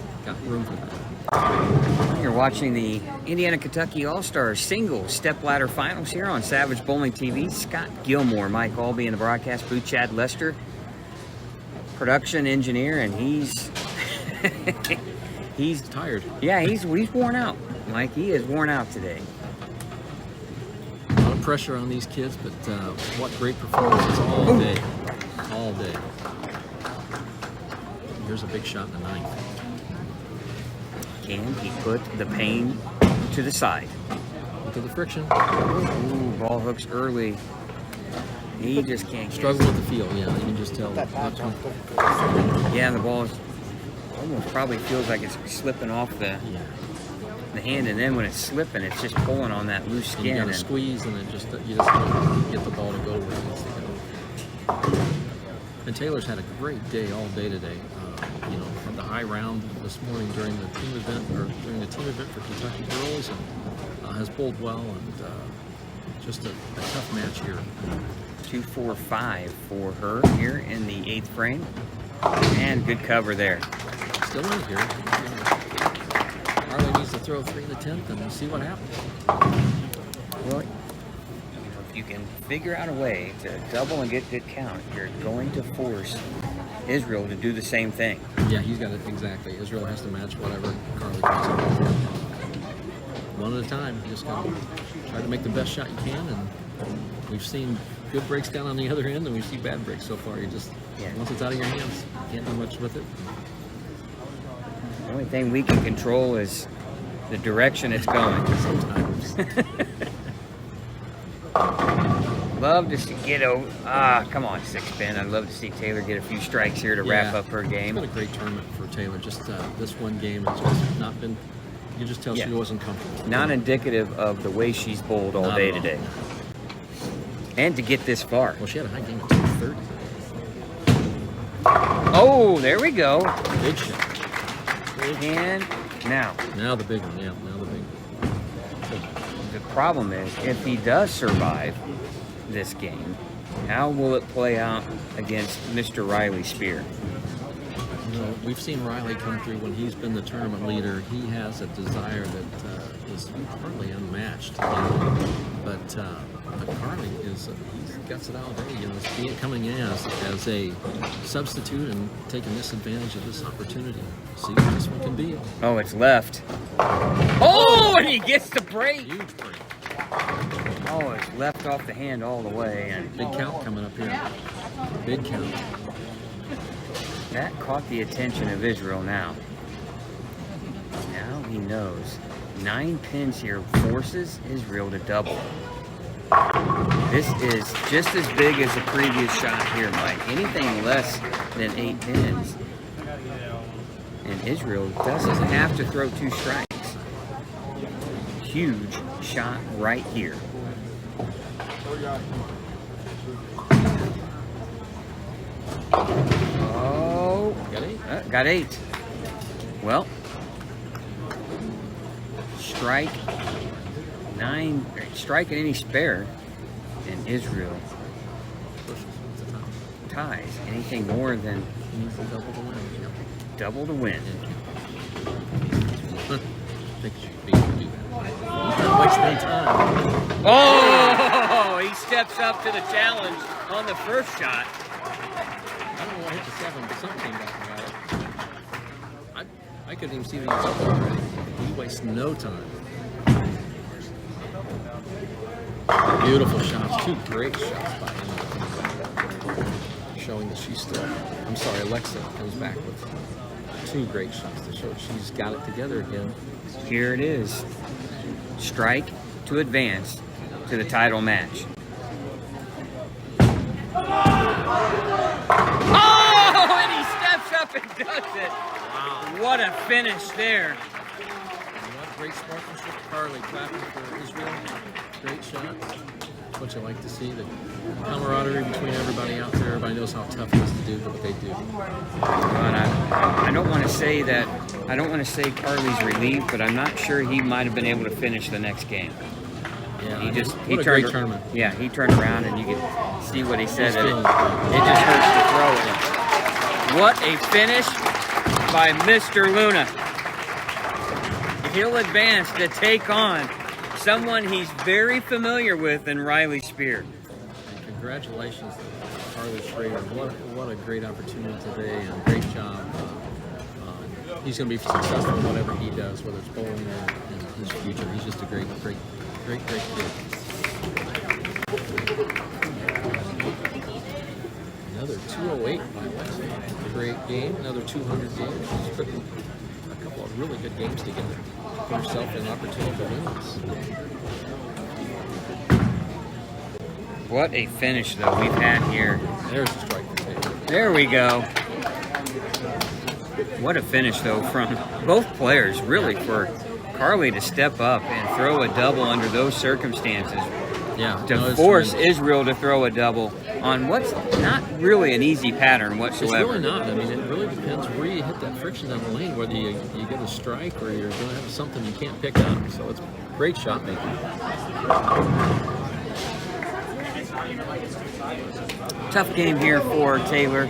room for that. You're watching the Indiana-Kentucky All-Stars Singles Stepladder Finals here on Savage Bowling TV. Scott Gilmore, Mike Albee in the broadcast booth, Chad Lester, production engineer, and he's tired. Yeah, he's worn out. Mike, he is worn out today. A lot of pressure on these kids, but what great performances all day. All day. Here's a big shot in the 9th. Can he put the pain to the side? To the friction. Ooh, ball hooks early. He just can't struggle with the feel. Yeah, you can just tell. Yeah, the ball almost probably feels like it's slipping off the hand, and then when it's slipping, it's just pulling on that loose skin. You gotta squeeze, and you just get the ball to go where it needs to go. And Taylor's had a great day all day today. From the high round this morning during the team event for Kentucky girls, and has bowled well, and just a tough match here. 2-4-5 for her here in the 8th frame, and good cover there. Still in here. Carly needs to throw 3 in the 10th, and we'll see what happens. Well, if you can figure out a way to double and get good count, you're going to force Israel to do the same thing. Yeah, he's got it exactly. Israel has to match whatever Carly puts in. One at a time. You just got to try to make the best shot you can, and we've seen good breaks down on the other end, and we see bad breaks so far. You just Yeah. Once it's out of your hands, you can't do much with it. The only thing we can control is the direction it's going. Sometimes. Love to see come on, 6-pin. I'd love to see Taylor get a few strikes here to wrap up her game. It's been a great tournament for Taylor. Just this one game has just not been. You can just tell she wasn't comfortable. Not indicative of the way she's bowled all day today. And to get this far. Well, she had a high game at 230. Oh, there we go. Big shot. And now the big one. Yeah, now the big one. the problem is, if he does survive this game, how will it play out against Mr. Riley Spear? You know, we've seen Riley come through when he's been the tournament leader. He has a desire that is hardly unmatched. But Carly is he's guts it all day. You know, coming in as a substitute and taking this advantage of this opportunity. See what this one can be. Oh, it's left. Oh, and he gets the break. Huge break. Oh, it's left off the hand all the way, and Big count coming up here. Big count. that caught the attention of Israel now. Now he knows. 9 pins here forces Israel to double. This is just as big as the previous shot here, Mike. Anything less than 8 pins, and Israel doesn't have to throw 2 strikes. Huge shot right here. Oh, got 8. Well, strike 9, strike at any spare, and Israel ties. Anything more than double to win. I think she'd be able to do that. He's not wasting time. Oh, he steps up to the challenge on the first shot. I don't know what hit the 7, but something came back about it. I couldn't even see that he was up already. He wastes no time. Beautiful shots. 2 great shots by him. Showing that she's still, I'm sorry, Alexa comes back with 2 great shots to show she's got it together again. Here it is. Strike to advance to the title match. Oh, and he steps up and does it. Wow. What a finish there. What great sportsmanship. Carly clapping for Israel. Great shots. That's what you like to see. The camaraderie between everybody out there. Everybody knows how tough it is to do what they do. And I don't want to say that. I don't want to say Carly's relieved, but I'm not sure he might have been able to finish the next game. Yeah, he turned great tournament. Yeah, he turned around and you could see what he said. That it just hurts to throw it. What a finish by Mr. Luna. He'll advance to take on someone he's very familiar with in Riley Spear. And congratulations to Carly Schrader. What a great opportunity today, and a great job. He's going to be successful in whatever he does, whether it's bowling or in his future. He's just a great kid. Another 208 by Alexa. Great game. Another 200 games. She's put a couple of really good games together. Give herself an opportunity to win this. What a finish, though, we've had here. There's a strike for Taylor. There we go. What a finish, though, from both players, really, for Carly to step up and throw a double under those circumstances. Yeah. To force Israel to throw a double on what's not really an easy pattern whatsoever. It's really not. I mean, it really depends where you hit that friction down the lane, whether you get a strike or you're going to have something you can't pick up. So it's great shot making. Tough game here for Taylor.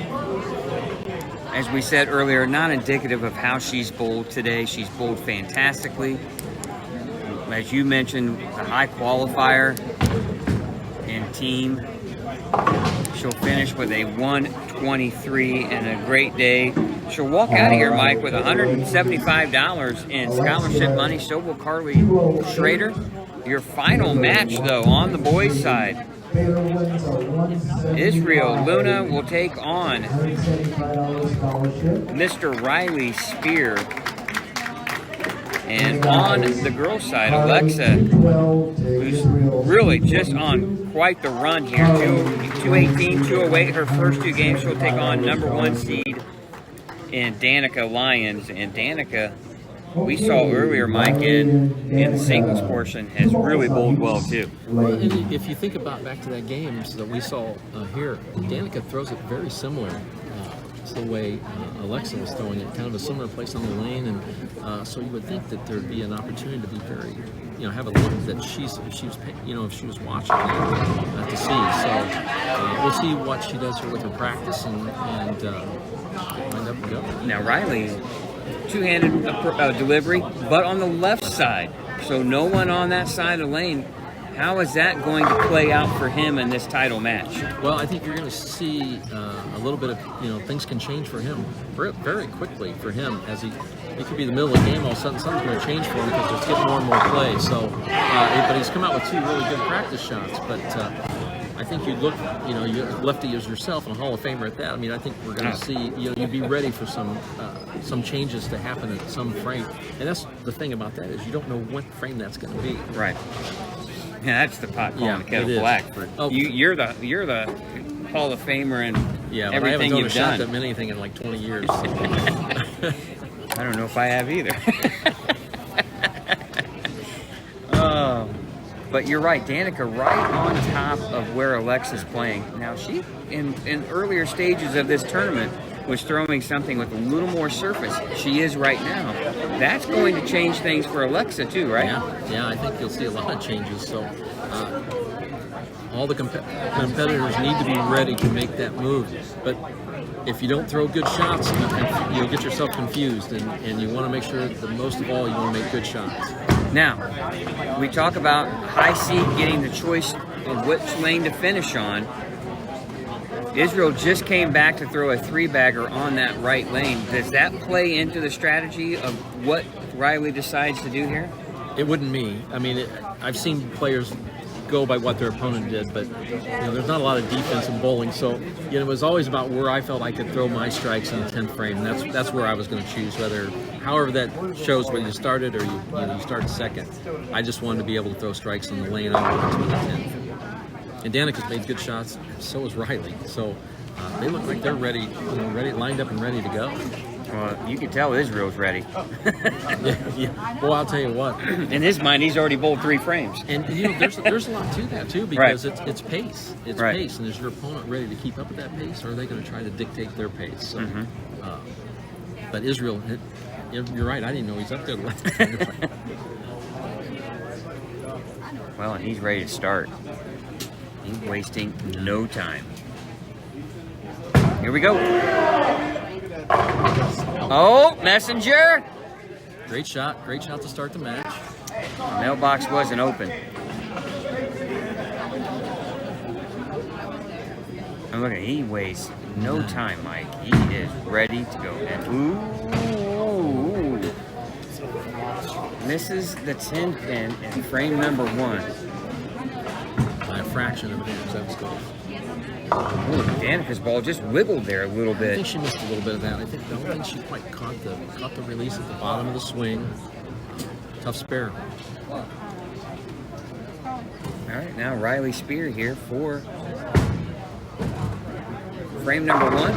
As we said earlier, not indicative of how she's bowled today. She's bowled fantastically. As you mentioned, the high qualifier and team. She'll finish with a 123 and a great day. She'll walk out of here, Mike, with $175 in scholarship money. So will Carly Schrader. Your final match, though, on the boys' side. Israel Luna will take on Mr. Riley Spear. And on the girls' side, Alexa, who's really just on quite the run here. 218, 208, her first 2 games. She'll take on #1 seed in Danica Lyons. And Danica, we saw earlier, Mike, in the singles portion, has really bowled well, too. Well, and if you think about back to that game that we saw here, Danica throws it very similar to the way Alexa was throwing it, kind of a similar place on the lane, and so you would think that there'd be an opportunity to be very, have a look that if she was watching that, to see. So we'll see what she does here with her practice and wind up and go. Now, Riley, two-handed delivery, but on the left side, so no one on that side of the lane. How is that going to play out for him in this title match? Well, I think you're going to see a little bit of, things can change for him very quickly for him as he could be in the middle of the game, all of a sudden something's going to change for him because there's getting more and more play. So, but he's come out with 2 really good practice shots, but I think you look, you lefty as yourself and a Hall of Famer at that. I mean, I think we're going to see, you'd be ready for some changes to happen at some frame. And that's the thing about that is you don't know what frame that's going to be. Right. Yeah, that's the pot calling the kettle black. You're the Hall of Famer and everything you've done. I haven't done anything in like 20 years. So. I don't know if I have either. But you're right, Danica right on top of where Alexa's playing. Now, she, in earlier stages of this tournament, was throwing something with a little more surface. She is right now. That's going to change things for Alexa too, right? Yeah, I think you'll see a lot of changes. So all the competitors need to be ready to make that move. But if you don't throw good shots, you'll get yourself confused, and you want to make sure that most of all, you want to make good shots. Now, we talk about high seed getting the choice of which lane to finish on. Israel just came back to throw a 3-bagger on that right lane. Does that play into the strategy of what Riley decides to do here? It wouldn't me. I mean, I've seen players go by what their opponent did, but there's not a lot of defense in bowling. So it was always about where I felt I could throw my strikes in the 10th frame. And that's where I was going to choose, however that shows whether you started or you started second. I just wanted to be able to throw strikes in the lane I wanted to in the 10th. And Danica's made good shots, so is Riley. So they look like they're ready, lined up and ready to go. Well, you can tell Israel's ready. Yeah. Well, I'll tell you what. In his mind, he's already bowled 3 frames. And there's a lot to that too, because it's pace. It's right. Pace, and is your opponent ready to keep up with that pace, or are they going to try to dictate their pace? So, but Israel, you're right. I didn't know he's up there. Well, and he's ready to start. He's wasting no time. Here we go. Oh, Messenger. Great shot to start the match. The mailbox wasn't open. And look at it, he wastes no time, Mike. He is ready to go. And ooh, misses the 10 pin in frame number 1. By a fraction of an inch. That was good. Ooh, Danica's ball just wiggled there a little bit. I think she missed a little bit of that. I don't think she quite caught the release at the bottom of the swing. Tough spare. All right, now Riley Spear here for frame number 1.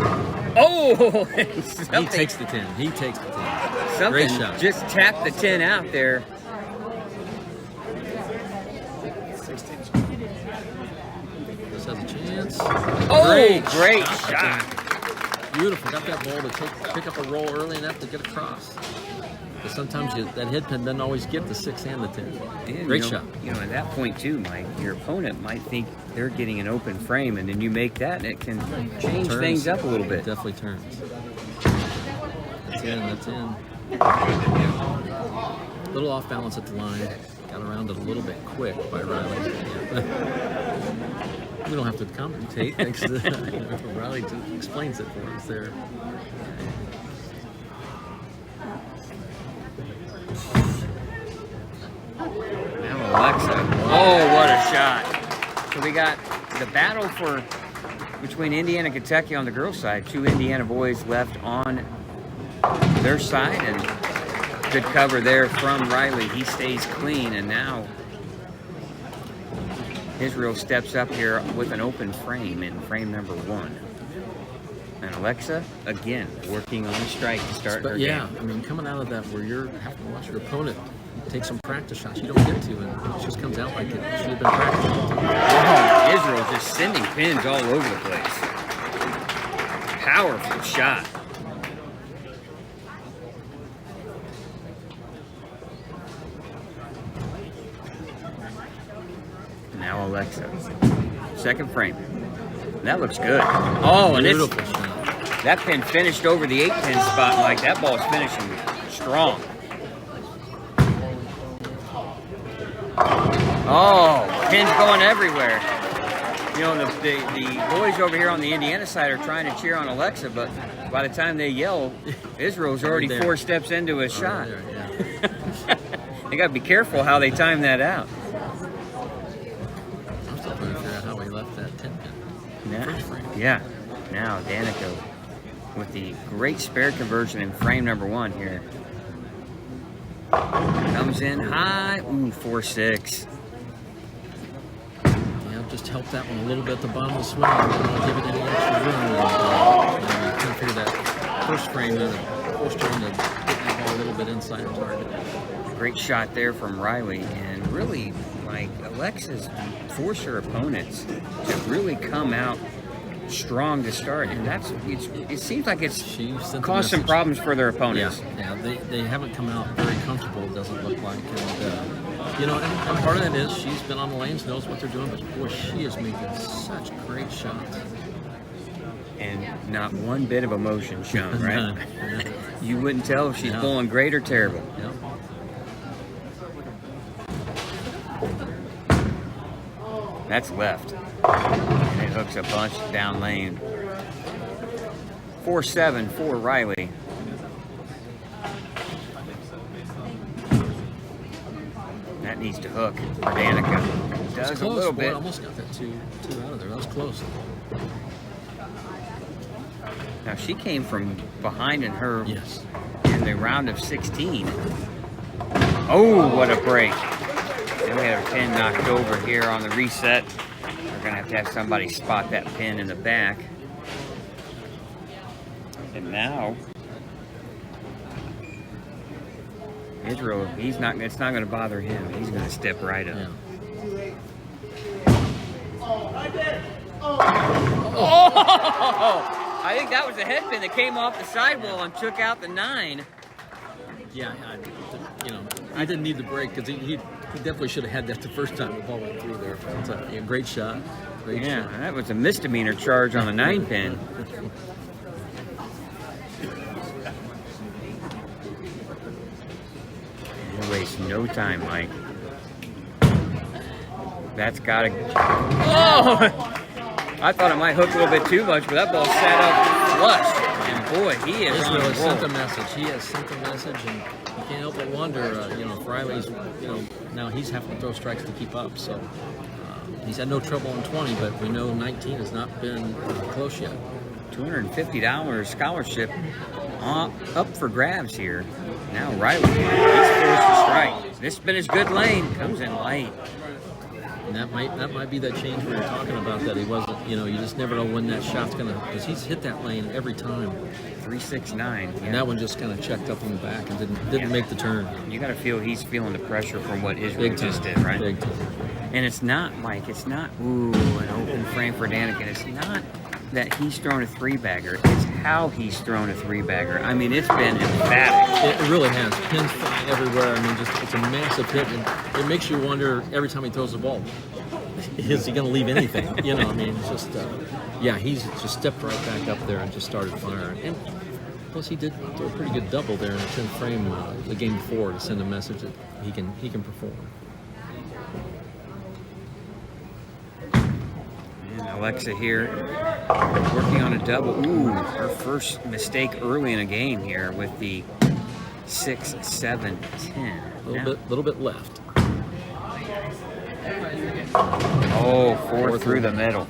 Oh! He takes the 10. Something Great shot. Just tapped the 10 out there. Has a chance. Oh, great shot. Beautiful. Got that ball to pick up a roll early enough to get across. But sometimes that head pin doesn't always get the 6 and the 10. And, great shot. At that point too, Mike, your opponent might think they're getting an open frame, and then you make that, and it can change things up a little bit. It definitely turns. That's in. A little off balance at the line. Got around it a little bit quick by Riley. We don't have to commentate, thanks to Riley explains it for us there. Now Alexa Oh, what a shot. So we got the battle between Indiana and Kentucky on the girls' side. 2 Indiana boys left on their side, and good cover there from Riley. He stays clean, and now Israel steps up here with an open frame in frame number 1. And Alexa, again, working on a strike to start her game. I mean, coming out of that where you're having to watch your opponent take some practice shots you don't get to, and it just comes out like it should have been practiced. Oh, Israel's just sending pins all over the place. Powerful shot. Now Alexa. Second frame. That looks good. Oh, and beautiful shot. That pin finished over the 8-pin spot, Mike. That ball's finishing strong. Oh, pins going everywhere. You know, the boys over here on the Indiana side are trying to cheer on Alexa, but by the time they yell, Israel's already 4 steps into a shot. They got to be careful how they time that out. I'm still trying to figure out how he left that 10-pin. Yeah. Now Danica with the great spare conversion in frame number 1 here. Comes in high. Ooh, 4-6. Just help that one a little bit at the bottom of the swing. Give it any extra room. You can figure that first frame and forced her to get that ball a little bit inside her target. Great shot there from Riley, and really, like, Alexa's forced her opponents to really come out strong to start, and it seems like it's caused some problems for their opponents. Yeah, they haven't come out very comfortable, it doesn't look like. And, you know, and part of that is she's been on the lanes, knows what they're doing, but boy, she is making such great shots. And not one bit of emotion shown, right? None. You wouldn't tell if she's pulling great or terrible. Yep. That's left. And it hooks a bunch down lane. 4-7 for Riley. That needs to hook for Danica. Does close, a little boy, bit. Almost got that two out of there. That was close. Now she came from behind in her Yes. in the round of 16. Oh, what a break. Then we have a pin knocked over here on the reset. We're going to have somebody spot that pin in the back. And now, Israel, it's not going to bother him. He's going to step right up. Yeah. Oh! I think that was a head pin that came off the sidewall and took out the 9. Yeah, I didn't need the break because he definitely should have had that the first time the ball went through there. It's a great shot. Great shot. That was a misdemeanor charge on the 9 pin. You waste no time, Mike. That's got to... Oh! I thought it might hook a little bit too much, but that ball sat up flush. And boy, he is on a roll. Sent a message. He has sent a message, and you can't help but wonder, if Riley's, now he's having to throw strikes to keep up. So he's had no trouble in 20, but we know 19 has not been close yet. $250 scholarship up for grabs here. Now Riley, he's forced to strike. This has been his good lane. Comes in light. And that might be that change we were talking about, that he wasn't, you just never know when that shot's going to, because he's hit that lane every time. 369. And that one just kind of checked up in the back and didn't make the turn. You got to feel he's feeling the pressure from what Israel just did, right? Big time. And it's not, Mike, it's not, an open frame for Danica. It's not that he's thrown a 3-bagger. It's how he's thrown a 3-bagger. I mean, it's been emphatic. It really has. Pins flying everywhere. I mean, it's a massive hit, and it makes you wonder every time he throws the ball, is he going to leave anything? It's just, he's just stepped right back up there and just started firing. And plus, he did throw a pretty good double there in the 10th frame the game before to send a message that he can perform. Alexa here working on a double. Ooh, her first mistake early in a game here with the 6, 7, 10. A little bit left. Oh, four through the middle.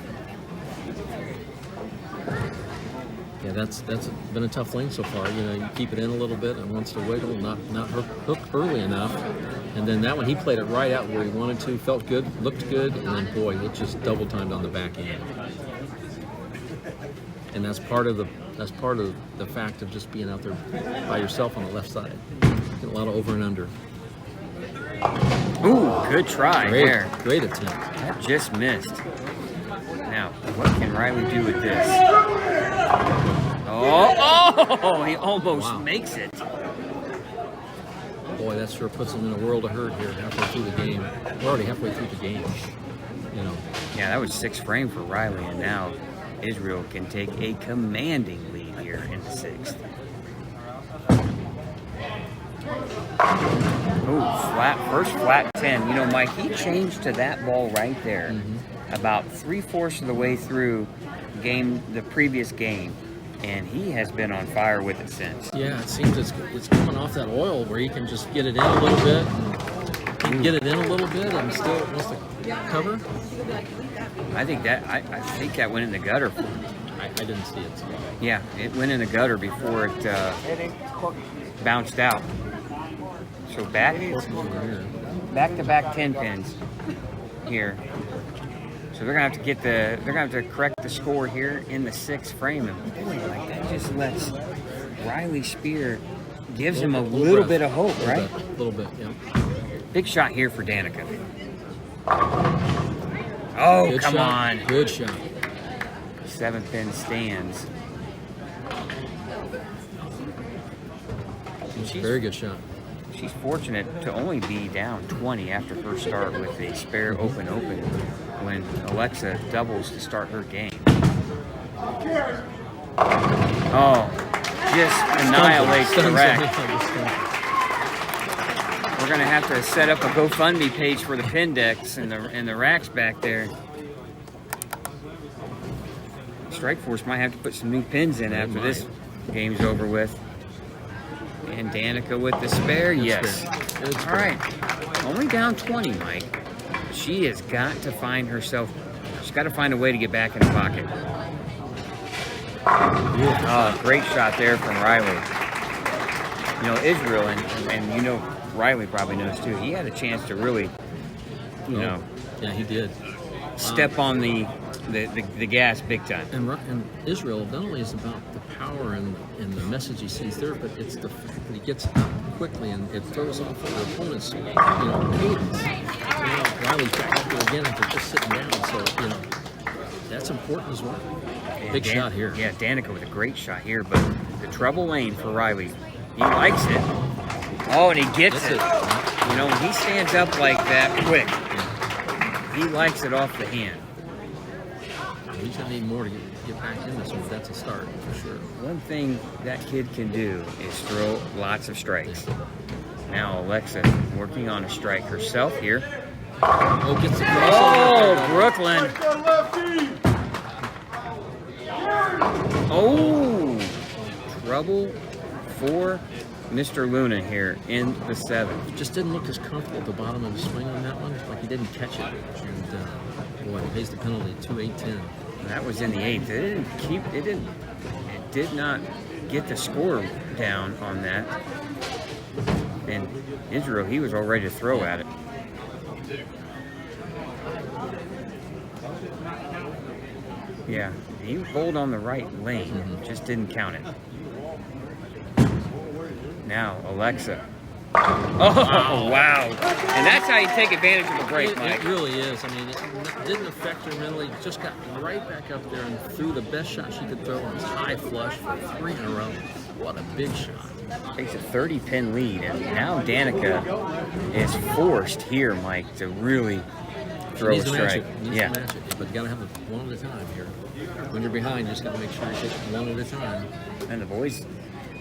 Yeah, that's been a tough lane so far. You know, you keep it in a little bit and wants to wiggle, not hook early enough. And then that one, he played it right out where he wanted to, felt good, looked good, and then boy, it just double timed on the back end. And that's part of the fact of just being out there by yourself on the left side. Get a lot of over and under. Ooh, good try there. Great attempt. That just missed. Now, what can Riley do with this? Oh, he almost makes it. Boy, that sure puts him in a world of hurt here halfway through the game. We're already halfway through the game. You know. Yeah, that was 6th frame for Riley, and now Israel can take a commanding lead here in the 6th. Ooh, first flat 10. You know, Mike, he changed to that ball right there about 3/4 of the way through the previous game, and he has been on fire with it since. Yeah, it seems it's coming off that oil where he can just get it in a little bit. He can get it in a little bit and still wants to cover. I think that went in the gutter. I didn't see it. Yeah, it went in the gutter before it bounced out. So back-to-back 10 pins here. So they're gonna have to correct the score here in the 6th frame, and boy, like that just lets Riley Spear, gives him a little bit of hope, right? A little bit, yeah. Big shot here for Danica. Oh, Good come shot. on! Good shot. 7 pin stands. Very good shot. She's fortunate to only be down 20 after her start with a spare open when Alexa doubles to start her game. Oh, just annihilates the rack. We're gonna have to set up a GoFundMe page for the pin decks and the racks back there. Strikeforce might have to put some new pins in after this game's over with. And Danica with the spare, yes. All right, only down 20, Mike. She has got to find herself. She's got to find a way to get back in the pocket. Oh, great shot there from Riley. You know, Israel, and you know, Riley probably knows too. He had a chance to really, yeah, he did. Step on the gas big time. And Israel not only is about the power and the message he sees there, but it's the fact that he gets out quickly and it throws off the opponent's cadence. Riley's back up there again after just sitting down, so that's important as well. Big shot here. Yeah, Danica with a great shot here, but the trouble lane for Riley. He likes it. Oh, and he gets it. You know, when he stands up like that quick, he likes it off the hand. He's going to need more to get back in this one. That's a start, for sure. One thing that kid can do is throw lots of strikes. Now Alexa working on a strike herself here. Oh, gets it. Oh, Brooklyn. Oh, trouble for Mr. Luna here in the 7th. Just didn't look as comfortable at the bottom of the swing on that one. Like he didn't catch it. And boy, he pays the penalty, 2-8-10. That was in the 8th. It did not get the score down on that. And Israel, he was all ready to throw at it. Yeah, he pulled on the right lane, just didn't count it. Now, Alexa. Oh, wow. And that's how you take advantage of a break, Mike. It really is. I mean, it didn't affect her mentally. Just got right back up there and threw the best shot she could throw on his high flush for 3 in a row. What a big shot. Takes a 30-pin lead, and now Danica is forced here, Mike, to really throw a strike. Yeah. To match it, but you got to have it one at a time here. When you're behind, you just got to make sure you take it one at a time. And the boys,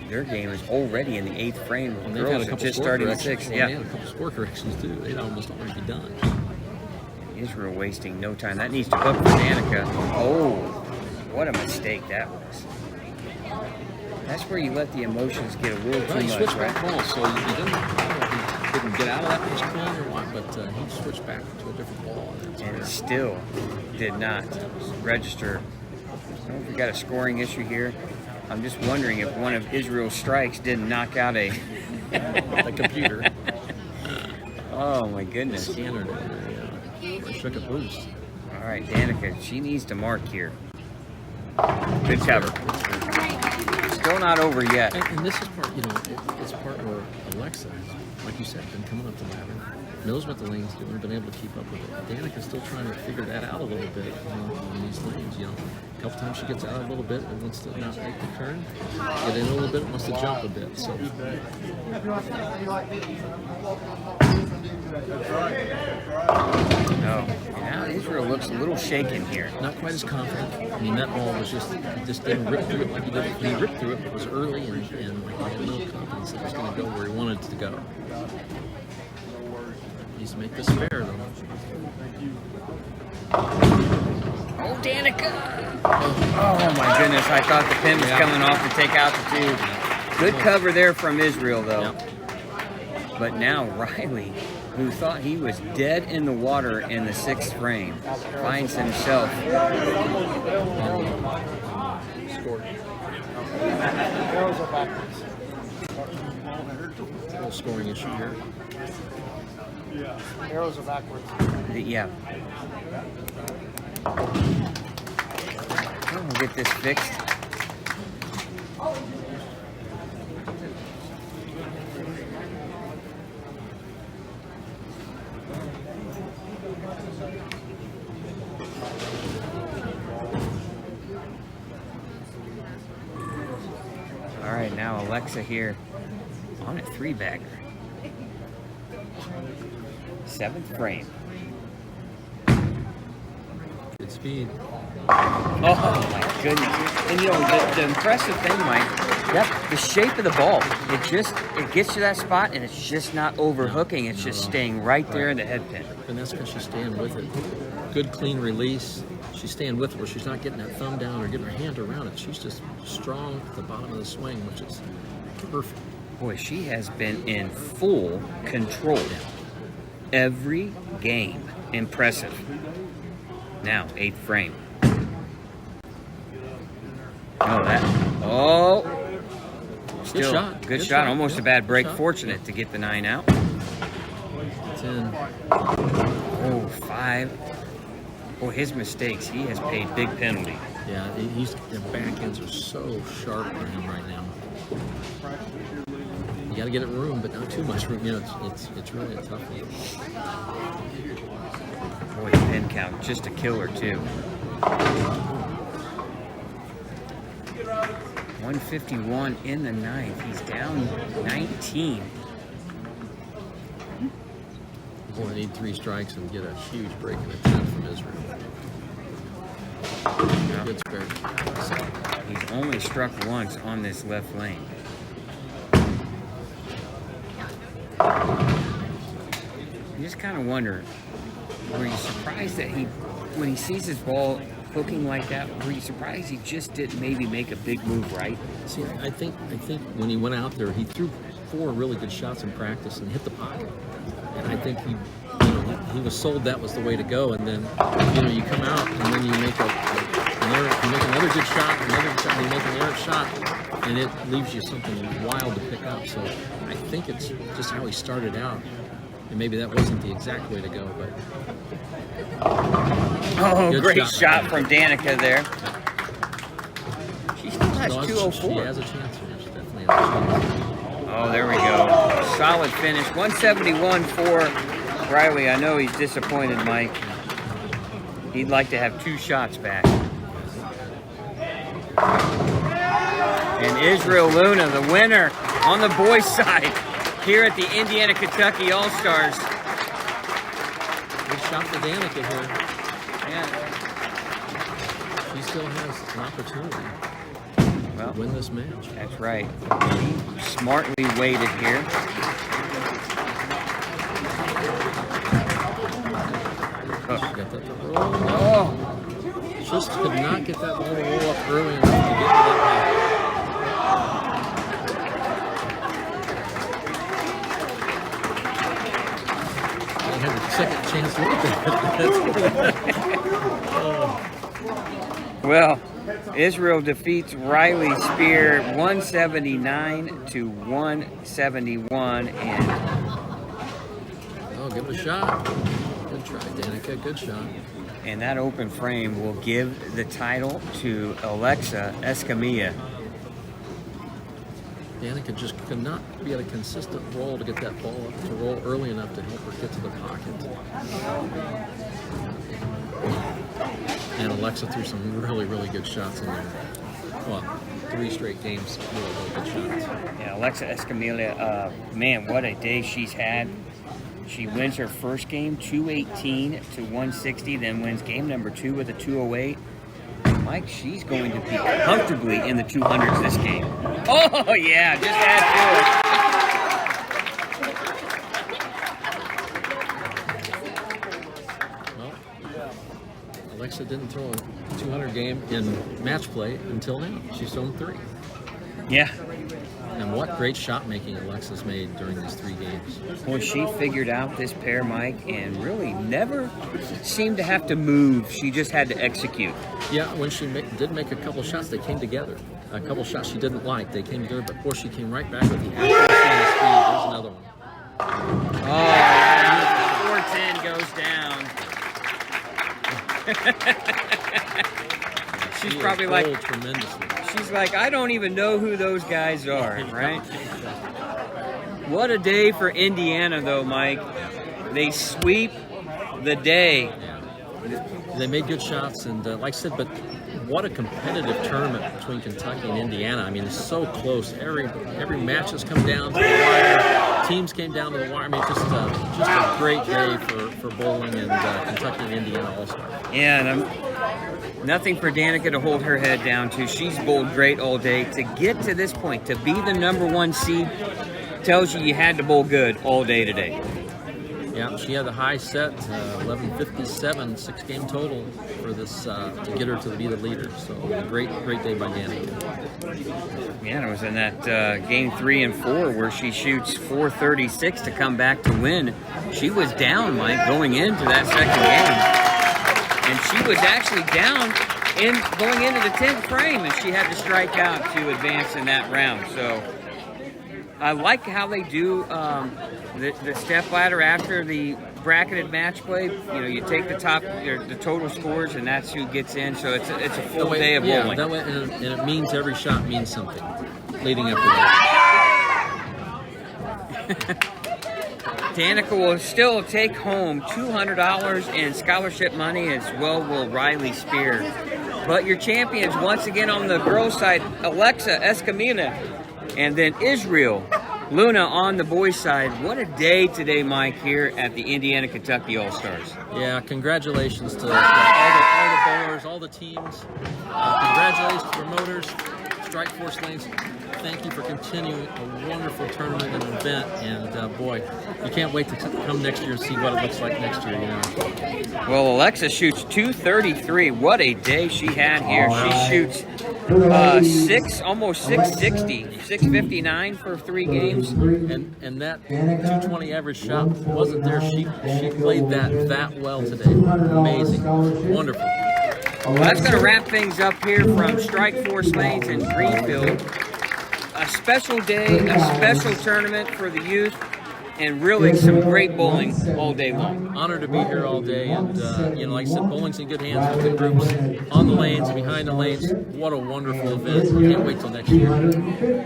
their game is already in the 8th frame. And The they've had a girls are couple just score starting the corrections. 6th. Well, Yeah. they had a couple score corrections too. They'd almost already be done. Israel wasting no time. That needs to hook for Danica. Oh, what a mistake that was. That's where you let the emotions get a little too much, Switch right? back balls, so you don't didn't get out of that was clean or what, but he switched back to a different ball. And it still did not register. I don't know if we got a scoring issue here. I'm just wondering if one of Israel's strikes didn't knock out a the computer. Oh my goodness. Scanner shook a boost. All right, Danica, she needs to mark here. Good cover. Still not over yet. And this is part, it's part where Alexa, like you said, been coming up the ladder, knows what the lane's doing, been able to keep up with it. Danica's still trying to figure that out a little bit on these lanes. A couple times she gets out a little bit and wants to not make the turn, get in a little bit, wants to jump a bit. So. No. Now Israel looks a little shaken here. Not quite as confident. I mean, that ball was just didn't rip through it like he did. When he ripped through it, it was early and he had no confidence that it was going to go where he wanted it to go. He needs to make this fair, though. Oh, Danica! Oh, my goodness. I thought the pin was coming off to take out the tube. Good cover there from Israel, though. Yep. But now Riley, who thought he was dead in the water in the 6th frame, finds himself. Scored. A little scoring issue here. Arrows are backwards. Yeah. We'll get this fixed. All right, now Alexa here on a 3-bagger. 7th frame. Good speed. Oh my goodness! And the impressive thing, Mike, the shape of the ball, it gets to that spot and it's just not overhooking. It's just staying right there in the head pin. And that's because she's staying with it. Good clean release. She's staying with it where she's not getting that thumb down or getting her hand around it. She's just strong at the bottom of the swing, which is perfect. Boy, she has been in full control every game. Impressive. Now, 8th frame. Still, good shot. Good shot. Almost a bad break. Fortunate to get the 9 out. 10. Oh, 5. Boy, his mistakes. He has paid big penalty. Yeah, the back ends are so sharp for him right now. You got to get it room, but not too much room. It's really a tough one. Boy, the pin count, just a killer too. 151 in the 9th. He's down 19. Boy, I need 3 strikes and get a huge break in the 10th from Israel. Good spare. He's only struck once on this left lane. You just kind of wonder, were you surprised that when he sees his ball hooking like that, were you surprised he just didn't maybe make a big move right? See, I think when he went out there, he threw 4 really good shots in practice and hit the pocket. And I think he was sold that was the way to go. And then, you come out and then you make another good shot, you make an errant shot, and it leaves you something wild to pick up. So I think it's just how he started out. And maybe that wasn't the exact way to go, but... Oh, great shot from Danica there. She still has 204. She has a chance here. She definitely has a chance. Oh, there we go. Solid finish. 171 for Riley. I know he's disappointed, Mike. He'd like to have 2 shots back. And Israel Luna, the winner on the boys' side here at the Indiana-Kentucky All-Stars. Good shot for Danica here. Yeah. She still has an opportunity to win this match. That's right. She smartly waited here. Got that to roll. Just could not get that ball to roll up early enough to get to that path. second chance to look at it. Well, Israel defeats Riley Spear 179 to 171, and Oh, give it a shot. Good try, Danica. Good shot. and that open frame will give the title to Alexa Escamilla. Danica just could not be at a consistent roll to get that ball up to roll early enough to help her get to the pocket. And Alexa threw some really, really good shots in there. Well, 3 straight games, really, really good shots. Yeah, Alexa Escamilla, man, what a day she's had. She wins her first game 218 to 160, then wins game number 2 with a 208. Mike, she's going to be comfortably in the 200s this game. Oh, yeah, just add Well, Alexa didn't throw a 200 game in match play until now. She's thrown 3. to it. Yeah. And what great shot making Alexa's made during these 3 games. Well, she figured out this pair, Mike, and really never seemed to have to move. She just had to execute. Yeah, when she did make a couple shots, they came together. A couple shots she didn't like, they came together, but boy, she came right back with the accuracy and the speed. There's another one. Oh, yeah, 410 goes down. She's She probably is like, bowled tremendously. she's like, I don't even know who those guys are, right? What a day for Indiana, though, Mike. They sweep the day. They made good shots, and like I said, but what a competitive tournament between Kentucky and Indiana. I mean, it's so close. Every match has come down to the wire. Teams came down to the wire. I mean, just a great day for bowling and Kentucky and Indiana All-Star. Yeah, and nothing for Danica to hold her head down to. She's bowled great all day. To get to this point, to be the number 1 seed, tells you had to bowl good all day today. Yeah, she had the high set, 11:57, 6-game total for this to get her to be the leader. So a great day by Danica. Yeah, and it was in that game 3 and 4 where she shoots 436 to come back to win. She was down, Mike, going into that second game. And she was actually down going into the 10th frame, and she had to strike out to advance in that round. So I like how they do the step ladder after the bracketed match play. You know, you take the top, the total scores, and that's who gets in. So it's a full day of bowling. That way, and it means every shot means something leading up to that. Danica will still take home $200 in scholarship money, as well will Riley Spear. But your champions, once again on the girls' side, Alexa Escamilla, and then Israel Luna on the boys' side. What a day today, Mike, here at the Indiana-Kentucky All-Stars. Yeah, congratulations to all the bowlers, all the teams. Congratulations to promoters, Strike Force Lanes. Thank you for continuing a wonderful tournament and event. And boy, you can't wait to come next year and see what it looks like next year. You know. Well, Alexa shoots 233. What a day she had here. She shoots almost 660, 659 for 3 games. And that 220 average shot wasn't there. She played that well today. Amazing, wonderful. Well, that's going to wrap things up here from Strike Force Lanes in Greenfield. A special day, a special tournament for the youth, and really some great bowling all day long. Honored to be here all day, and like I said, bowling's in good hands with good groups on the lanes, behind the lanes. What a wonderful event. Can't wait till next year.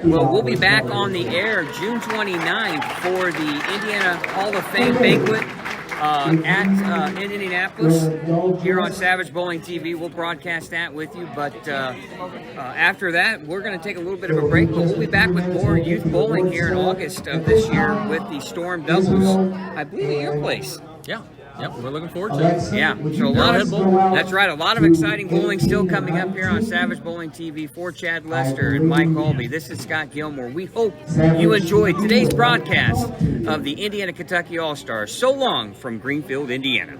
Well, we'll be back on the air June 29th for the Indiana Hall of Fame banquet at Indianapolis here on Savage Bowling TV. We'll broadcast that with you, but after that, we're going to take a little bit of a break, but we'll be back with more youth bowling here in August of this year with the Storm Doubles, I believe, at your place. Yeah. Yep, we're looking forward to it. Yeah, so that's right, a lot of exciting bowling still coming up here on Savage Bowling TV. For Chad Lester and Mike Albee, this is Scott Gilmore. We hope you enjoyed today's broadcast of the Indiana-Kentucky All-Stars. So long from Greenfield, Indiana.